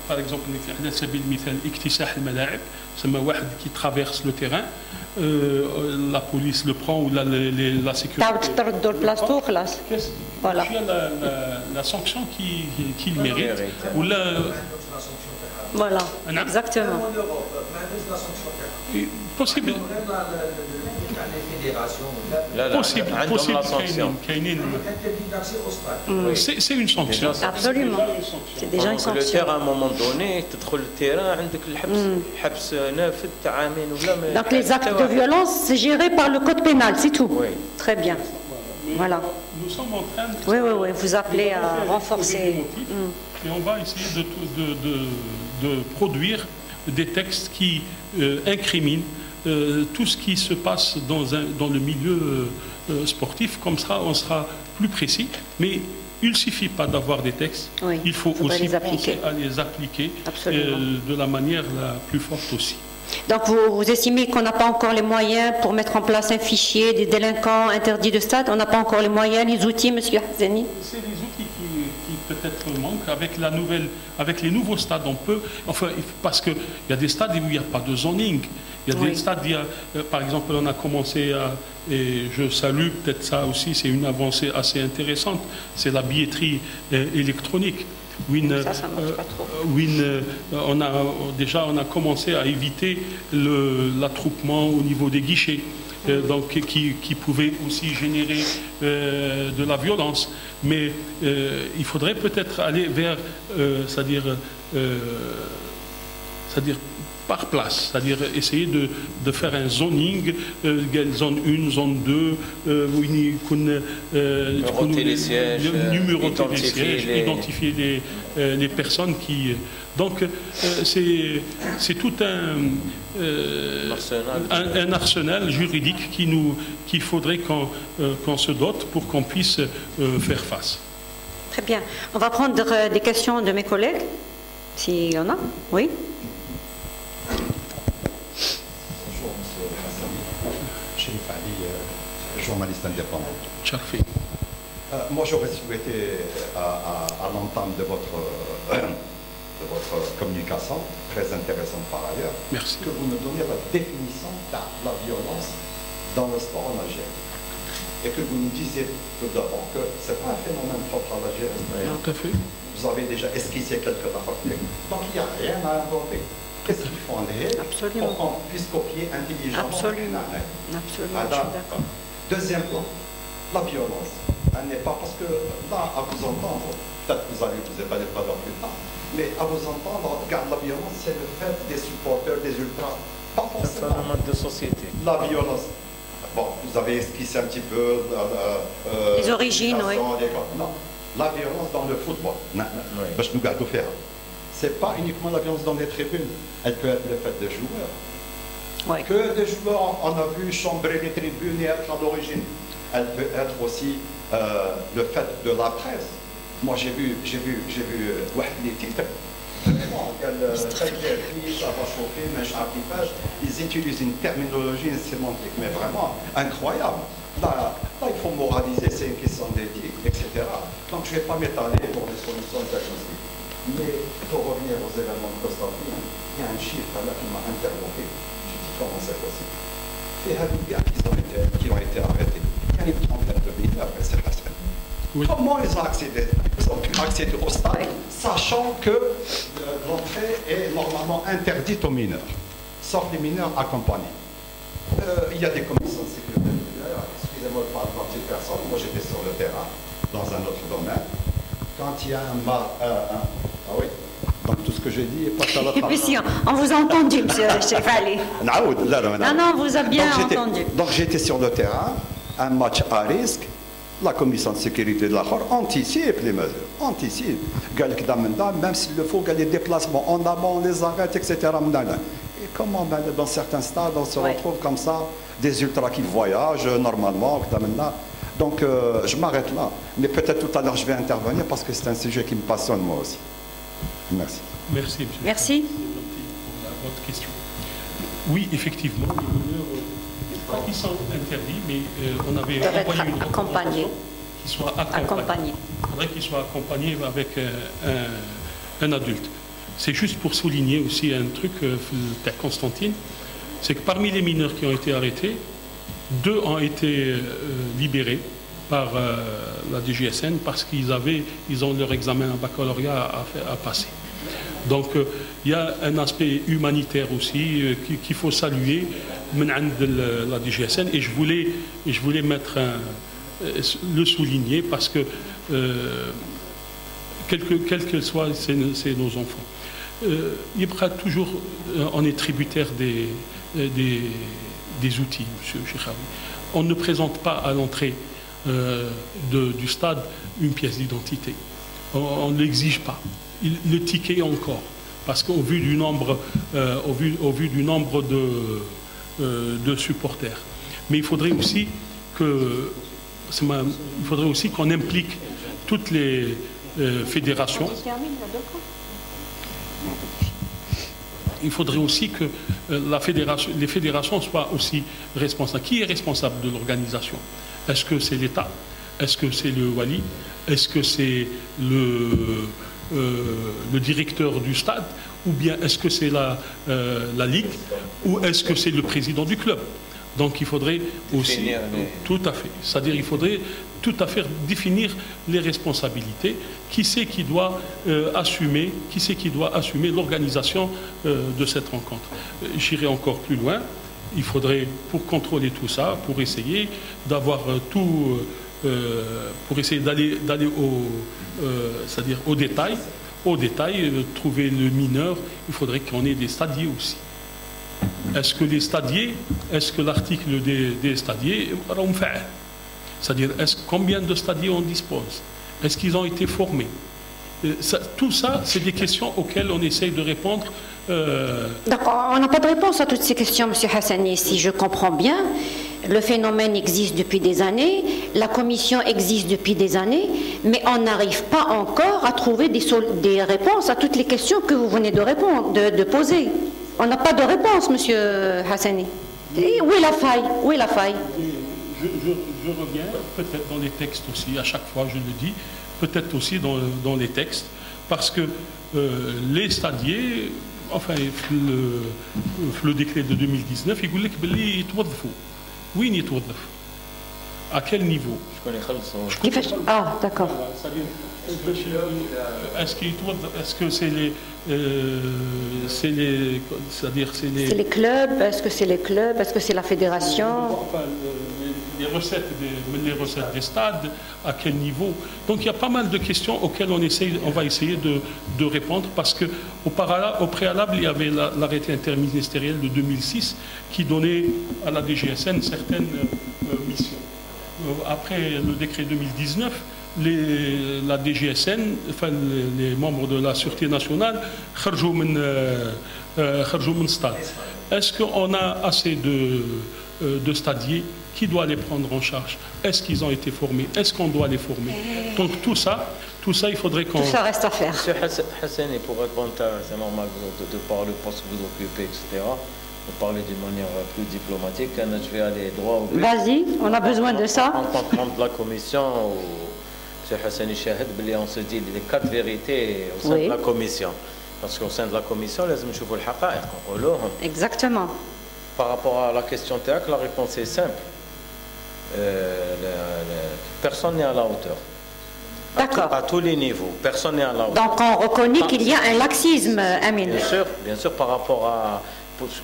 Speaker 2: par exemple, على سبيل المثال اكتساح الملاعب، c'est واحد qui traverse le terrain, la police le prend ou la sécurité.
Speaker 1: Voilà.
Speaker 2: La sanction qu'il mérite. Ou
Speaker 1: voilà, exactement.
Speaker 2: Possible. C'est une sanction.
Speaker 1: Absolument. C'est déjà une sanction.
Speaker 3: Le terrain, à un moment donné, tu trouves le terrain,
Speaker 1: donc les actes de violence, c'est géré par le code pénal, c'est tout.
Speaker 3: Oui.
Speaker 1: Très bien. Voilà.
Speaker 2: Nous sommes en train
Speaker 1: de vous appelez à renforcer.
Speaker 2: Et on va essayer de produire des textes qui incriminent tout ce qui se passe dans le milieu sportif. Comme ça, on sera plus précis. Mais il ne suffit pas d'avoir des textes.
Speaker 1: Oui,
Speaker 2: il faut aussi penser à les appliquer de la manière la plus forte aussi.
Speaker 1: Donc vous estimez qu'on n'a pas encore les moyens pour mettre en place un fichier des délinquants interdits de stade? On n'a pas encore les moyens, les outils, M. Hassani?
Speaker 2: C'est les outils qui peut-être manquent. Avec les nouveaux stades, on peut... Enfin, parce qu'il y a des stades où il n'y a pas de zoning. Il y a des stades, par exemple, on a commencé et je salue peut-être ça aussi, c'est une avancée assez intéressante, c'est la billetterie électronique.
Speaker 1: Ça marche pas trop.
Speaker 2: On a commencé à éviter l'attroupement au niveau des guichets, donc qui pouvait aussi générer de la violence. Mais il faudrait peut-être aller vers, c'est-à-dire par place, c'est-à-dire essayer de faire un zoning, zone 1, zone 2,
Speaker 3: numéroter les sièges,
Speaker 2: identifier les personnes qui... Donc c'est tout un arsenal juridique qu'il faudrait qu'on se dote pour qu'on puisse faire face.
Speaker 1: Très bien. On va prendre des questions de mes collègues, s'il y en a. Oui.
Speaker 5: Journaliste indépendant. Moi, j'aurais souhaité, à l'entame de votre communication, très intéressante par ailleurs, que vous me donniez la définition de la violence dans le sport en Algérie. Et que vous nous disiez tout d'abord que ce n'est pas un phénomène propre à l'Algérie.
Speaker 2: Tout à fait.
Speaker 5: Vous avez déjà esquissé quelques rapports. Donc il n'y a rien à inventer. Qu'est-ce qu'il faut en aller pour qu'on puisse copier intelligemment?
Speaker 1: Absolument. Absolument, je suis d'accord.
Speaker 5: Deuxième point, la violence. Elle n'est pas parce que là, à vous entendre, peut-être que vous allez vous évaluer pas dans plus tard, mais à vous entendre, regarde, la violence, c'est le fait des supporters, des ultras. Pas forcément.
Speaker 3: C'est un phénomène de société.
Speaker 5: La violence. Bon, vous avez esquissé un petit peu
Speaker 1: les origines, oui.
Speaker 5: Non, la violence dans le football. Je nous garde faire. C'est pas uniquement la violence dans les tribunes. Elle peut être le fait des joueurs.
Speaker 1: Ouais.
Speaker 5: Que des joueurs, on a vu chambrer les tribunes et être à l'origine. Elle peut être aussi le fait de la presse. Moi, j'ai vu les titres. Vraiment, ça va chauffer, mais ils utilisent une terminologie, une sémantique, mais vraiment incroyable. Là, il faut moraliser, c'est une question d'éthique, etc. Donc, je ne vais pas m'étaler pour des solutions diagnostiques. Mais pour revenir aux événements de Constantine, il y a un chiffre là qui m'a interloqué. Comment c'est possible? Il y a des gars qui ont été arrêtés. Il y a une trentaine de mineurs, c'est Hassan. Oui. Comment ils ont accédé? Ils ont pu accéder au stade, sachant que l'entrée est normalement interdite aux mineurs, sauf les mineurs accompagnés. Il y a des commissions de sécurité. Excusez-moi de parler de ma petite personne. Moi, j'étais sur le terrain, dans un autre domaine. Quand il y a ah oui. Donc tout ce que j'ai dit est pas à la
Speaker 1: Et puis si, on vous a entendu, monsieur Chef Ali.
Speaker 5: Non,
Speaker 1: on vous a bien entendu.
Speaker 5: Donc j'étais sur le terrain, un match à risque, La commission de sécurité de l'accord anticipe les mesures, anticipe. Même s'il le faut, il y a des déplacements en amont, on les arrête, etc. Et comment, dans certains stades, on se retrouve comme ça, des ultras qui voyagent normalement. Donc, je m'arrête là. Mais peut-être tout à l'heure, je vais intervenir parce que c'est un sujet qui me passionne moi aussi. Merci.
Speaker 2: Merci, monsieur.
Speaker 1: Merci.
Speaker 2: Pour votre question. Oui, effectivement, les mineurs, pas qu'ils sont interdits, mais on avait envoyé une recommandation qu'ils soient accompagnés. Il faudrait qu'ils soient accompagnés avec un adulte. C'est juste pour souligner aussi un truc, Constantine, c'est que parmi les mineurs qui ont été arrêtés, 2 ont été libérés par la DGSN parce qu'ils ont leur examen en baccalauréat à passer. Donc il y a un aspect humanitaire aussi qu'il faut saluer de la DGSN et je voulais mettre le souligner parce que quels que soient nos enfants, toujours on est tributaire des outils, M. Cheikhaoui. On ne présente pas à l'entrée du stade une pièce d'identité. On ne l'exige pas. Le ticket encore. Parce qu'au vu du nombre, de supporters. Mais il faudrait aussi qu'on implique toutes les fédérations. Il faudrait aussi que les fédérations soient aussi responsables. Qui est responsable de l'organisation? Est-ce que c'est l'État? Est-ce que c'est le Wali? Est-ce que c'est le directeur du stade? Ou bien est-ce que c'est la Ligue? Ou est-ce que c'est le président du club? Donc il faudrait aussi... Tout à fait. C'est-à-dire il faudrait tout à fait définir les responsabilités. Qui c'est qui doit assumer l'organisation de cette rencontre? J'irai encore plus loin. Il faudrait, pour contrôler tout ça, pour essayer d'avoir tout... pour essayer d'aller c'est-à-dire au détail, trouver le mineur, il faudrait qu'on ait des stadiers aussi. Est-ce que l'article des stadiers, c'est-à-dire combien de stadiers on dispose? Est-ce qu'ils ont été formés? Tout ça, c'est des questions auxquelles on essaye de répondre.
Speaker 1: D'accord, on n'a pas de réponse à toutes ces questions, M. Hassani. Si je comprends bien, le phénomène existe depuis des années, la commission existe depuis des années, mais on n'arrive pas encore à trouver des réponses à toutes les questions que vous venez de poser. On n'a pas de réponse, M. Hassani. Et où est la faille? Où est la faille?
Speaker 2: Je reviens, peut-être dans les textes aussi, à chaque fois je le dis, peut-être aussi dans les textes, parce que les stadiers, enfin, le décret de 2019, il dit qu'ils يتوظفوا. Oui, ils يتوظفوا. À quel niveau?
Speaker 1: Ah, d'accord.
Speaker 2: Est-ce que c'est les
Speaker 1: clubs? Est-ce que c'est les clubs? Est-ce que c'est la fédération?
Speaker 2: Enfin, les recettes des stades, à quel niveau? Donc il y a pas mal de questions auxquelles on va essayer de répondre parce qu'au préalable, il y avait l'arrêté interministériel de 2006 qui donnait à la DGSN certaines missions. Après le décret 2019, la DGSN, enfin les membres de la Sûreté nationale, kharjou min stade. Est-ce qu'on a assez de stadiers? Qui doit les prendre en charge? Est-ce qu'ils ont été formés? Est-ce qu'on doit les former? Donc tout ça, il faudrait qu'on...
Speaker 1: Tout ça reste à faire.
Speaker 3: Monsieur Hassani, pour répondre à... C'est normal de parler le poste que vous occupez, etc. Vous parlez d'une manière plus diplomatique. Je vais aller droit au but.
Speaker 1: Vas-y, on a besoin de ça.
Speaker 3: En tant que membre de la commission, M. Hassani Chahid, on se dit les 4 vérités au sein de la commission. Parce qu'au sein de la commission, les
Speaker 1: exactement.
Speaker 3: Par rapport à la question théâtre, la réponse est simple. Personne n'est à la hauteur.
Speaker 1: D'accord.
Speaker 3: À tous les niveaux, personne n'est à la hauteur.
Speaker 1: Donc on reconnaît qu'il y a un laxisme, Amin.
Speaker 3: Bien sûr, par rapport à...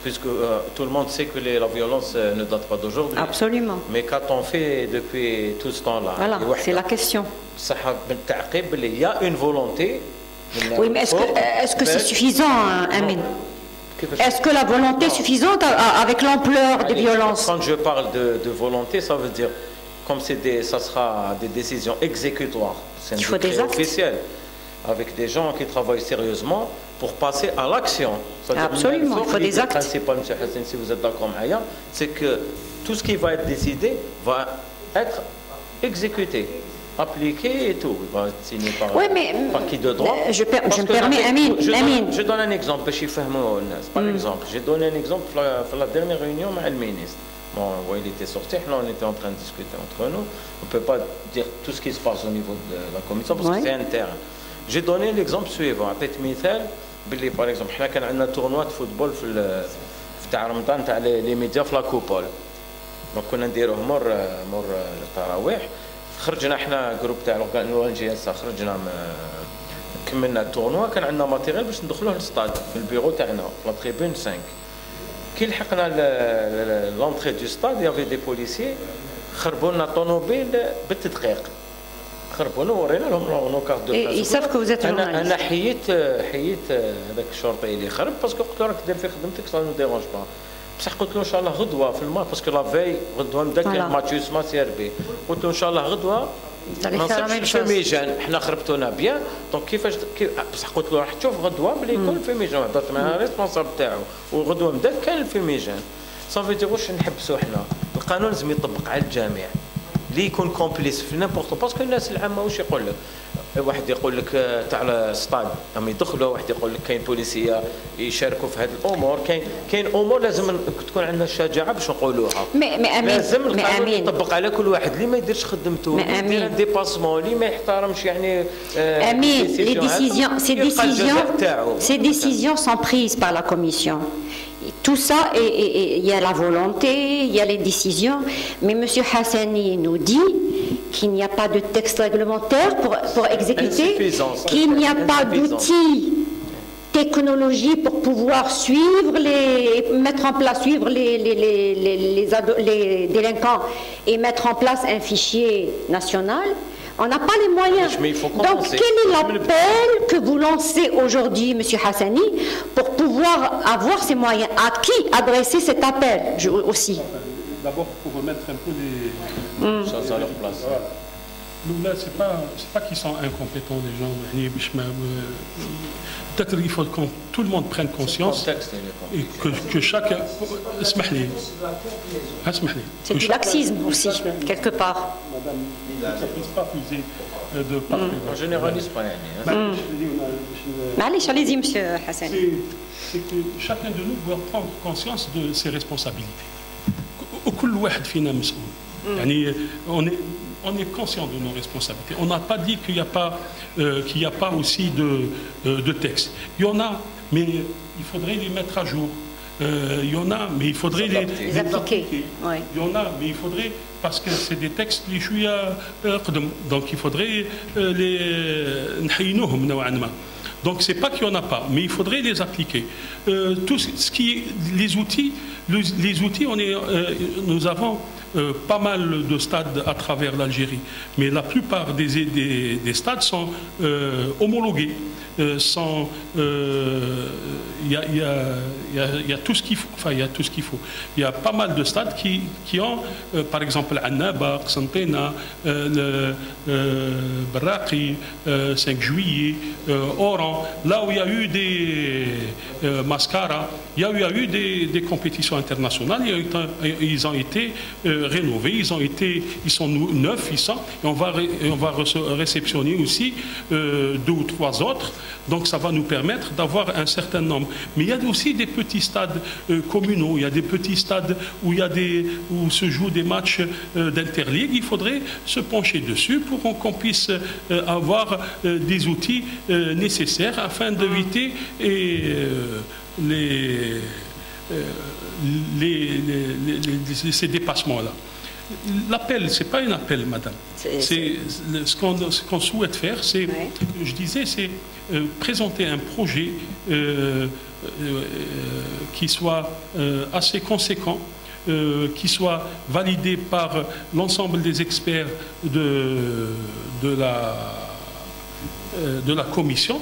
Speaker 3: Puisque tout le monde sait que la violence ne date pas d'aujourd'hui.
Speaker 1: Absolument.
Speaker 3: Mais qu'a-t-on fait depuis tout ce temps-là?
Speaker 1: Voilà, c'est la question.
Speaker 3: Il y a une volonté.
Speaker 1: Oui, mais est-ce que c'est suffisant, Amin? Est-ce que la volonté est suffisante avec l'ampleur des violences?
Speaker 3: Quand je parle de volonté, ça veut dire comme ça sera des décisions exécutoires, c'est
Speaker 1: Il faut des actes
Speaker 3: officiel, avec des gens qui travaillent sérieusement pour passer à l'action.
Speaker 1: Absolument, il faut des actes.
Speaker 3: Le principal, M. Hassan, si vous êtes d'accord avec moi, c'est que tout ce qui va être décidé va être exécuté, appliqué et tout. Il va être signé par, par qui de droit.
Speaker 1: Je me permets, Amine.
Speaker 3: Je donne un exemple, par exemple. J'ai donné un exemple pour la dernière réunion avec le ministre. Bon, il était sorti, là on était en train de discuter entre nous. On ne peut pas dire tout ce qui se passe au niveau de la commission parce que c'est interne. J'ai donné l'exemple suivant. Par exemple, nous avons un tournoi de football dans les médias de la coupole. Donc on a dit مور التراويح خرجنا احنا جروب تاع الONGS خرجنا كملنا التورنوا كان عندنا ماتيريال باش ندخلوه للستاد في البيرو تاعنا لا تريبون 5 كي لحقنا لونطري دو ستاد يافي دي بوليسيي خربوا لنا الطوموبيل بالتدقيق خربونا ورينا لهم لو كارت دو بلاص انا حييت هذاك الشرطي اللي خرب باسكو قلت له راك دير في خدمتك سا نو ديرونج با بصح قلت له ان شاء الله غدوه في الماتش باسكو لا في غدوه نبدا كاين ماتش يسمى سي ار بي قلت له ان شاء الله غدوه ما نصيبش في ميجان حنا خربتونا بيان دونك كيفاش بصح قلت له راح تشوف غدوه بلي يكون في ميجان هضرت مع الريسبونسابل تاعو وغدوه بدات كاين في ميجان صافي دي واش نحبسوا حنا القانون لازم يطبق على الجميع اللي يكون كومبليس في نيمبورط باسكو الناس العامه واش يقول لك واحد يقول لك تاع الستاد راهم يدخلوا واحد يقول لك كاين بوليسيه يشاركوا في هذه الامور كاين امور لازم تكون عندنا الشجاعه باش نقولوها لازم القانون يطبق على كل واحد اللي ما يديرش خدمته يدير ان ديباسمون اللي ما يحترمش يعني
Speaker 1: امين ces décisions sont prises par la commission. Tout ça, il y a la volonté, il y a les décisions, mais M. Hassani nous dit qu'il n'y a pas de texte réglementaire pour exécuter, qu'il n'y a pas d'outils technologie pour pouvoir mettre en place, suivre les délinquants et mettre en place un fichier national. On n'a pas les moyens. Donc, quel est l'appel que vous lancez aujourd'hui, M. Hassani, pour pouvoir avoir ces moyens? À qui adresser cet appel aussi?
Speaker 2: D'abord, pour remettre un peu les choses à leur place. Nous, là, c'est pas qu'ils sont incompétents, les gens. Peut-être qu'il faut que tout le monde prenne conscience et que chacun...
Speaker 1: C'est du laxisme aussi, quelque part.
Speaker 2: Madame, ça ne puisse pas fuser de partout.
Speaker 3: On généralise pas.
Speaker 1: Allez-y, M. Hassan.
Speaker 2: C'est que chacun de nous doit prendre conscience de ses responsabilités. وكل واحد فينا مسؤول. يعني on est conscient de nos responsabilités. On n'a pas dit qu'il n'y a pas aussi de texte. Il y en a, mais il faudrait les mettre à jour. Il y en a, mais il faudrait les
Speaker 1: appliquer. Ouais.
Speaker 2: Il y en a, mais il faudrait, parce que c'est des textes les chouïa donc il faudrait les nhaïnouhum nou'an ma. Donc c'est pas qu'il n'y en a pas, mais il faudrait les appliquer. Tout ce qui est les outils, nous avons pas mal de stades à travers l'Algérie, mais la plupart des stades sont homologués. Il y a tout ce qu'il faut. Enfin, il y a tout ce qu'il faut. Il y a pas mal de stades qui ont, par exemple, Annaba, Qsantena, Barraqi, 5 juillet, Oran, là où il y a eu des Mascara, il y a eu des compétitions internationales. Ils ont été rénovés, ils sont neufs, et on va réceptionner aussi 2 ou 3 autres. Donc ça va nous permettre d'avoir un certain nombre. Mais il y a aussi des petits stades communaux, il y a des petits stades où se jouent des matchs d'interligue. Il faudrait se pencher dessus pour qu'on puisse avoir des outils nécessaires afin d'éviter ces dépassements-là. L'appel, ce n'est pas un appel, madame. Ce qu'on souhaite faire, c'est, je disais, c'est présenter un projet qui soit assez conséquent, qui soit validé par l'ensemble des experts de la commission,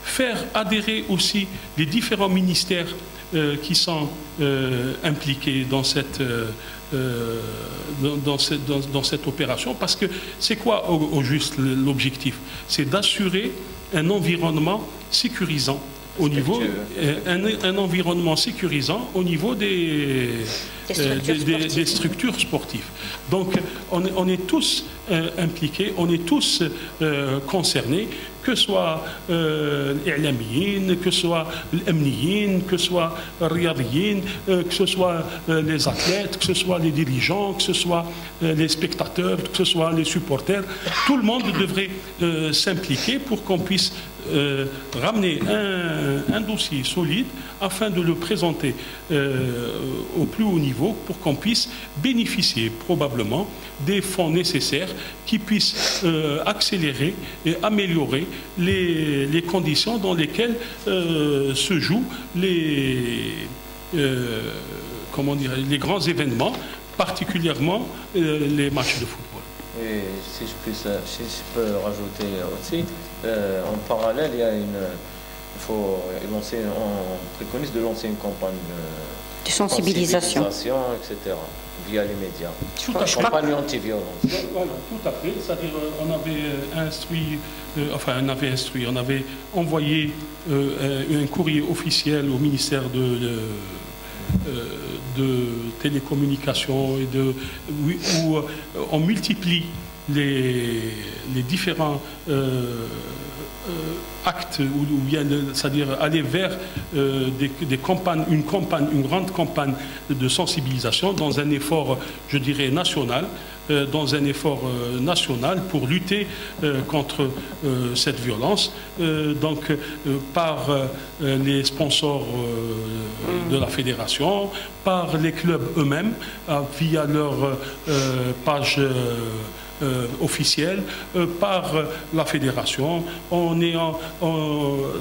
Speaker 2: faire adhérer aussi les différents ministères qui sont impliqués dans cette opération, parce que c'est quoi au juste l'objectif? C'est d'assurer un environnement sécurisant au niveau, un environnement sécurisant au niveau des structures sportives. Donc on est tous impliqués, on est tous concernés, que ce soit l'I'lamiyin, que ce soit l'Amniyin, que ce soit l'Riyadiyin, que ce soit les athlètes, que ce soit les dirigeants, que ce soit les spectateurs, que ce soit les supporters. Tout le monde devrait s'impliquer pour qu'on puisse ramener un dossier solide afin de le présenter au plus haut niveau pour qu'on puisse bénéficier probablement des fonds nécessaires qui puissent accélérer et améliorer les conditions dans lesquelles se jouent les grands événements, particulièrement les matchs de football.
Speaker 3: Et si je peux rajouter aussi, en parallèle, on préconise de lancer une campagne
Speaker 1: de sensibilisation,
Speaker 3: etc., via les médias.
Speaker 2: Campagne
Speaker 3: anti-violence.
Speaker 2: Voilà, tout à fait. C'est-à-dire, on avait envoyé un courrier officiel au ministère de télécommunications où on multiplie les différents actes, ou bien, c'est-à-dire aller vers des campagnes, une grande campagne de sensibilisation dans un effort, je dirais, national, pour lutter contre cette violence, par les sponsors de la fédération, par les clubs eux-mêmes, via leur page officielle, par la fédération,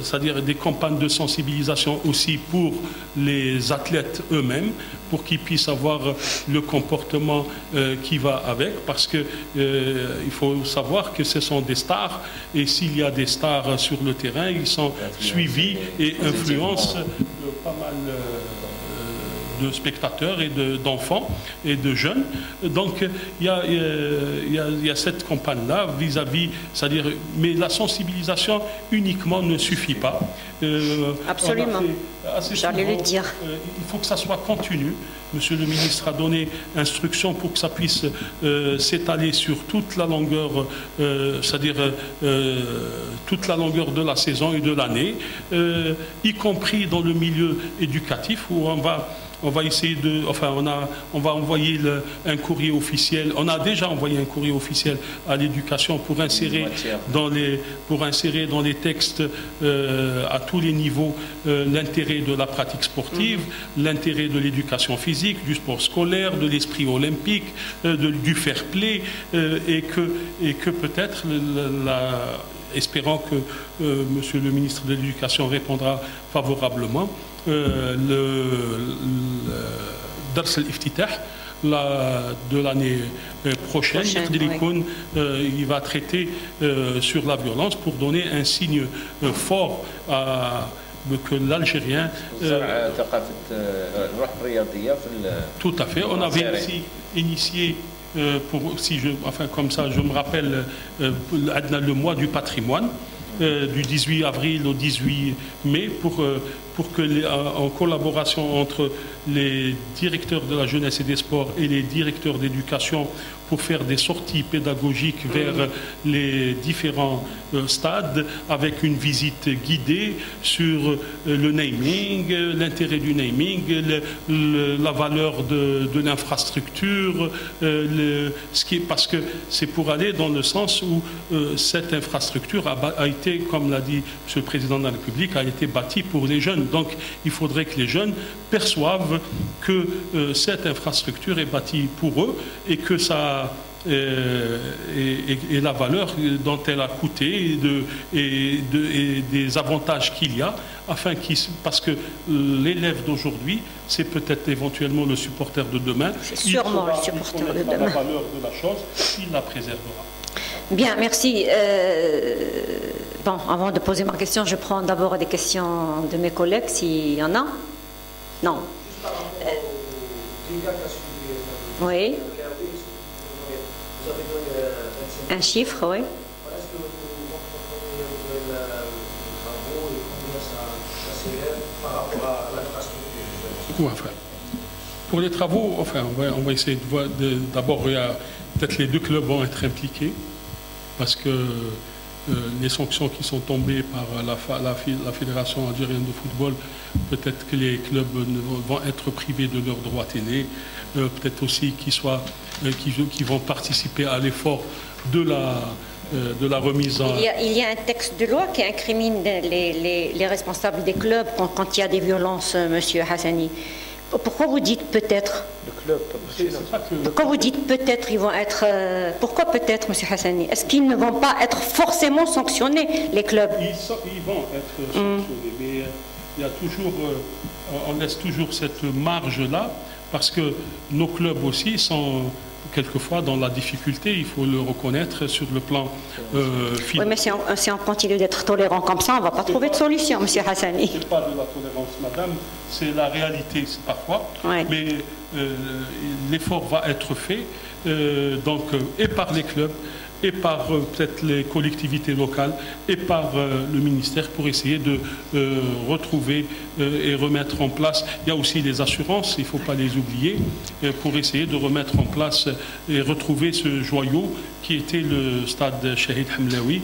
Speaker 2: c'est-à-dire des campagnes de sensibilisation aussi pour les athlètes eux-mêmes, pour qu'ils puissent avoir le comportement qui va avec, parce que il faut savoir que ce sont des stars, et s'il y a des stars sur le terrain, ils sont suivis et influencent pas mal de spectateurs et d'enfants et de jeunes. Donc il y a cette campagne-là vis-à-vis, c'est-à-dire, mais la sensibilisation uniquement ne suffit pas.
Speaker 1: Absolument. J'allais le dire.
Speaker 2: Il faut que ça soit continu. Monsieur le ministre a donné instruction pour que ça puisse s'étaler sur toute la longueur, c'est-à-dire toute la longueur de la saison et de l'année, y compris dans le milieu éducatif, où on va essayer on va envoyer un courrier officiel. On a déjà envoyé un courrier officiel à l'éducation pour insérer dans les textes à tous les niveaux l'intérêt de la pratique sportive, l'intérêt de l'éducation physique, du sport scolaire, de l'esprit olympique, du fair play, et que peut-être espérant que Monsieur le ministre de l'Éducation répondra favorablement, le Dars al-Iftitah de l'année prochaine, il va traiter sur la violence pour donner un signe fort que l'Algérien... Tout à fait. On avait aussi initié, comme ça je me rappelle, le mois du patrimoine, du 18 avril au 18 mai, pour que, en collaboration entre les directeurs de la jeunesse et des sports et les directeurs d'éducation, pour faire des sorties pédagogiques vers les différents stades, avec une visite guidée sur le naming, l'intérêt du naming, la valeur de l'infrastructure, parce que c'est pour aller dans le sens où cette infrastructure a été, comme l'a dit M. le Président de la République, a été bâtie pour les jeunes. Donc il faudrait que les jeunes perçoivent que cette infrastructure est bâtie pour eux, et que ça et la valeur dont elle a coûté et des avantages qu'il y a, parce que l'élève d'aujourd'hui, c'est peut-être éventuellement le supporter de demain.
Speaker 1: C'est sûrement le supporter de demain.
Speaker 2: La valeur de la chose, il la préservera.
Speaker 1: Bien, merci. Bon, avant de poser ma question, je prends d'abord des questions de mes collègues, s'il y en a. Non. Oui. Un chiffre, oui.
Speaker 2: Enfin, pour les travaux, enfin, on va essayer de voir. D'abord, peut-être les deux clubs vont être impliqués parce que les sanctions qui sont tombées par la Fédération algérienne de football, peut-être que les clubs vont être privés de leurs droits télé, peut-être aussi qu'ils vont participer à l'effort de la remise en...
Speaker 1: Il y a un texte de loi qui incrimine les responsables des clubs quand il y a des violences, Monsieur Hassani. Pourquoi vous dites peut-être? Pourquoi vous dites peut-être ils vont être... pourquoi peut-être, Monsieur Hassani? Est-ce qu'ils ne vont pas être forcément sanctionnés, les clubs?
Speaker 2: Ils vont être sanctionnés, mais il y a toujours... on laisse toujours cette marge-là, parce que nos clubs aussi sont... quelquefois dans la difficulté, il faut le reconnaître sur le plan financier.
Speaker 1: Oui, mais si on continue d'être tolérant comme ça, on ne va pas trouver de solution, M. Hassani.
Speaker 2: Ce n'est pas de la tolérance, madame, c'est la réalité parfois. Ouais. Mais l'effort va être fait donc, et par les clubs, et par peut-être les collectivités locales, et par le ministère pour essayer de retrouver et remettre en place. Il y a aussi les assurances, il ne faut pas les oublier, pour essayer de remettre en place et retrouver ce joyau qui était le stade Shahid Hamlaoui,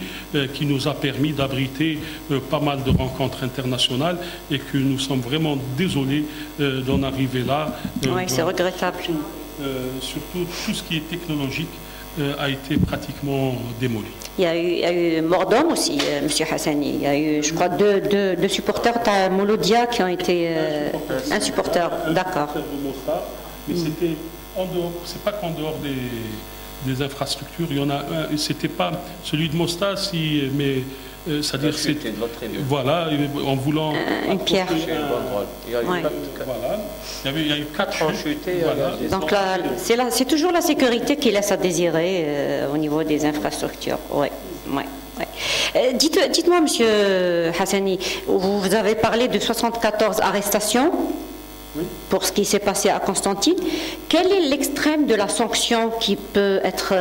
Speaker 2: qui nous a permis d'abriter pas mal de rencontres internationales et que nous sommes vraiment désolés d'en arriver là.
Speaker 1: Oui, c'est regrettable.
Speaker 2: Surtout tout ce qui est technologique a été pratiquement démoli.
Speaker 1: Il y a eu mort d'homme aussi, M. Hassani. Il y a eu, je crois, deux supporters à Mouloudia qui ont été... un supporter, d'accord.
Speaker 2: Mais c'était en dehors, c'est pas qu'en dehors des infrastructures, il y en a un, c'était pas celui de Mostar, mais... c'est-à-dire que c'est... Voilà, en voulant...
Speaker 1: une pierre.
Speaker 2: Il y a eu 4
Speaker 3: chutés.
Speaker 2: Voilà.
Speaker 1: Donc là, c'est toujours la sécurité qui laisse à désirer au niveau des infrastructures. Oui, oui. Ouais. Dites-moi, Monsieur Hassani, vous avez parlé de 74 arrestations pour ce qui s'est passé à Constantine. Quel est l'extrême de la sanction qui peut être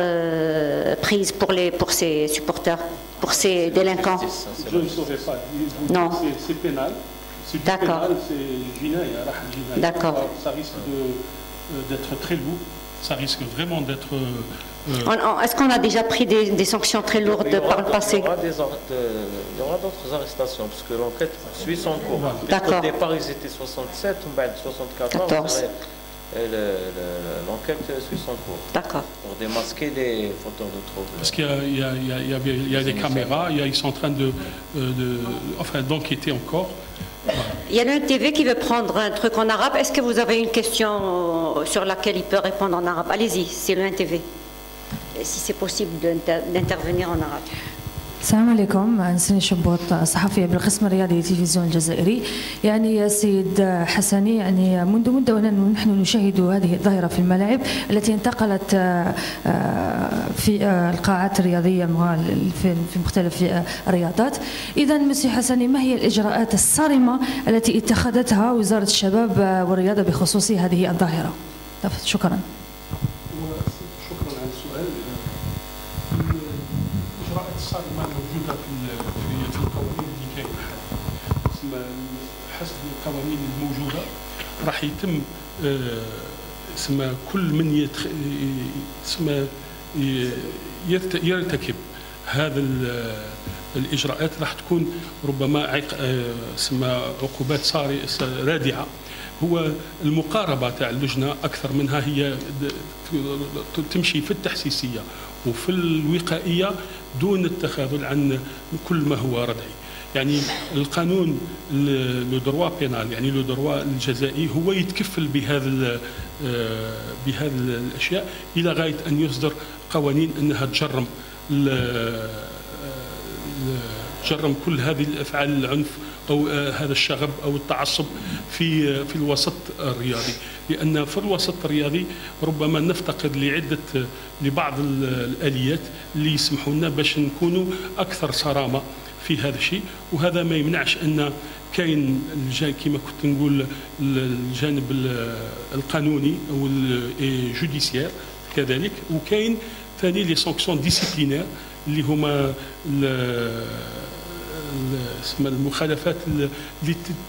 Speaker 1: prise pour ces supporters, pour ces délinquants?
Speaker 2: Je ne saurais pas.
Speaker 1: Non.
Speaker 2: C'est pénal. C'est pénal, c'est jinaya.
Speaker 1: D'accord.
Speaker 2: Ça risque d'être très lourd. Ça risque vraiment d'être...
Speaker 1: Est-ce qu'on a déjà pris des sanctions très lourdes par le passé?
Speaker 3: Il y aura d'autres arrestations, parce que l'enquête suit son cours.
Speaker 1: D'accord.
Speaker 3: Au départ, ils étaient 67, ou 74. L'enquête suit son cours.
Speaker 1: D'accord.
Speaker 3: Pour démasquer les fauteurs de troubles.
Speaker 2: Parce qu'il y a des caméras, ils sont en train d'enquêter encore.
Speaker 1: Il y a le TV qui veut prendre un truc en arabe. Est-ce que vous avez une question sur laquelle il peut répondre en arabe? Allez-y, c'est le TV. Si c'est possible d'intervenir en arabe.
Speaker 6: السلام عليكم. أنا سني شبوط صحفية بالقسم الرياضي للتلفزيون الجزائري. يعني سيد حسني، يعني منذ مدة ونحن نشاهد هذه الظاهرة في الملاعب التي انتقلت في القاعات الرياضية في مختلف الرياضات. إذا مسي حسني، ما هي الإجراءات الصارمة التي اتخذتها وزارة الشباب والرياضة بخصوص هذه الظاهرة؟ شكرا.
Speaker 2: الصارمة موجودة في القوانين اللي كاينة حسب القوانين الموجودة راح يتم كل من يرتكب هذا الإجراءات راح تكون ربما عقوبات رادعة. هو المقاربة تاع اللجنة أكثر منها هي تمشي في التحسيسية وفي الوقائية دون التخاذل عن كل ما هو ردعي. يعني القانون لو دروا بينال، يعني لو دروا الجزائي، هو يتكفل بهذه الأشياء إلى غاية أن يصدر قوانين أنها تجرم كل هذه الأفعال العنف أو هذا الشغب أو التعصب في الوسط الرياضي. لأن في الوسط الرياضي ربما نفتقد لبعض الآليات اللي يسمحوا لنا باش نكونوا أكثر صرامة في هذا الشيء. وهذا ما يمنعش أن كاين كما كنت نقول الجانب القانوني او الجوديسيير كذلك، وكاين ثاني لي سانكسيون ديسيبلينير اللي هما المخالفات اللي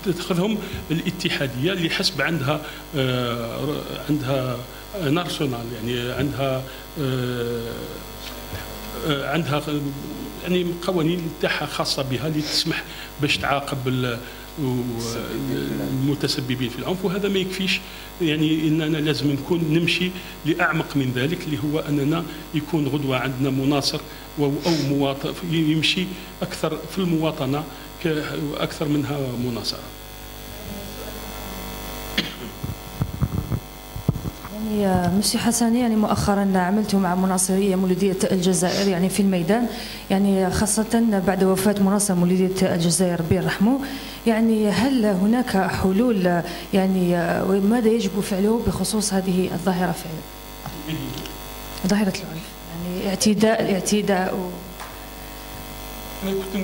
Speaker 2: تتخذهم الاتحاديه اللي حسب عندها ناسيونال، يعني عندها يعني قوانين تاعها خاصه بها اللي تسمح باش تعاقب المتسببين في العنف. وهذا ما يكفيش، يعني اننا لازم نكون نمشي لاعمق من ذلك، اللي هو اننا يكون غدوه عندنا مناصر او مواطن يمشي اكثر في المواطنه اكثر منها مناصره.
Speaker 6: يعني مسيو حسني، يعني مؤخرا عملت مع مناصري مولودية الجزائر يعني في الميدان، يعني خاصة بعد وفاة مناصر مولودية الجزائر ربي يرحمه، يعني هل هناك حلول يعني وماذا يجب فعله بخصوص هذه الظاهرة فعلا؟ ظاهرة العنف، يعني الاعتداء
Speaker 2: أنا كنت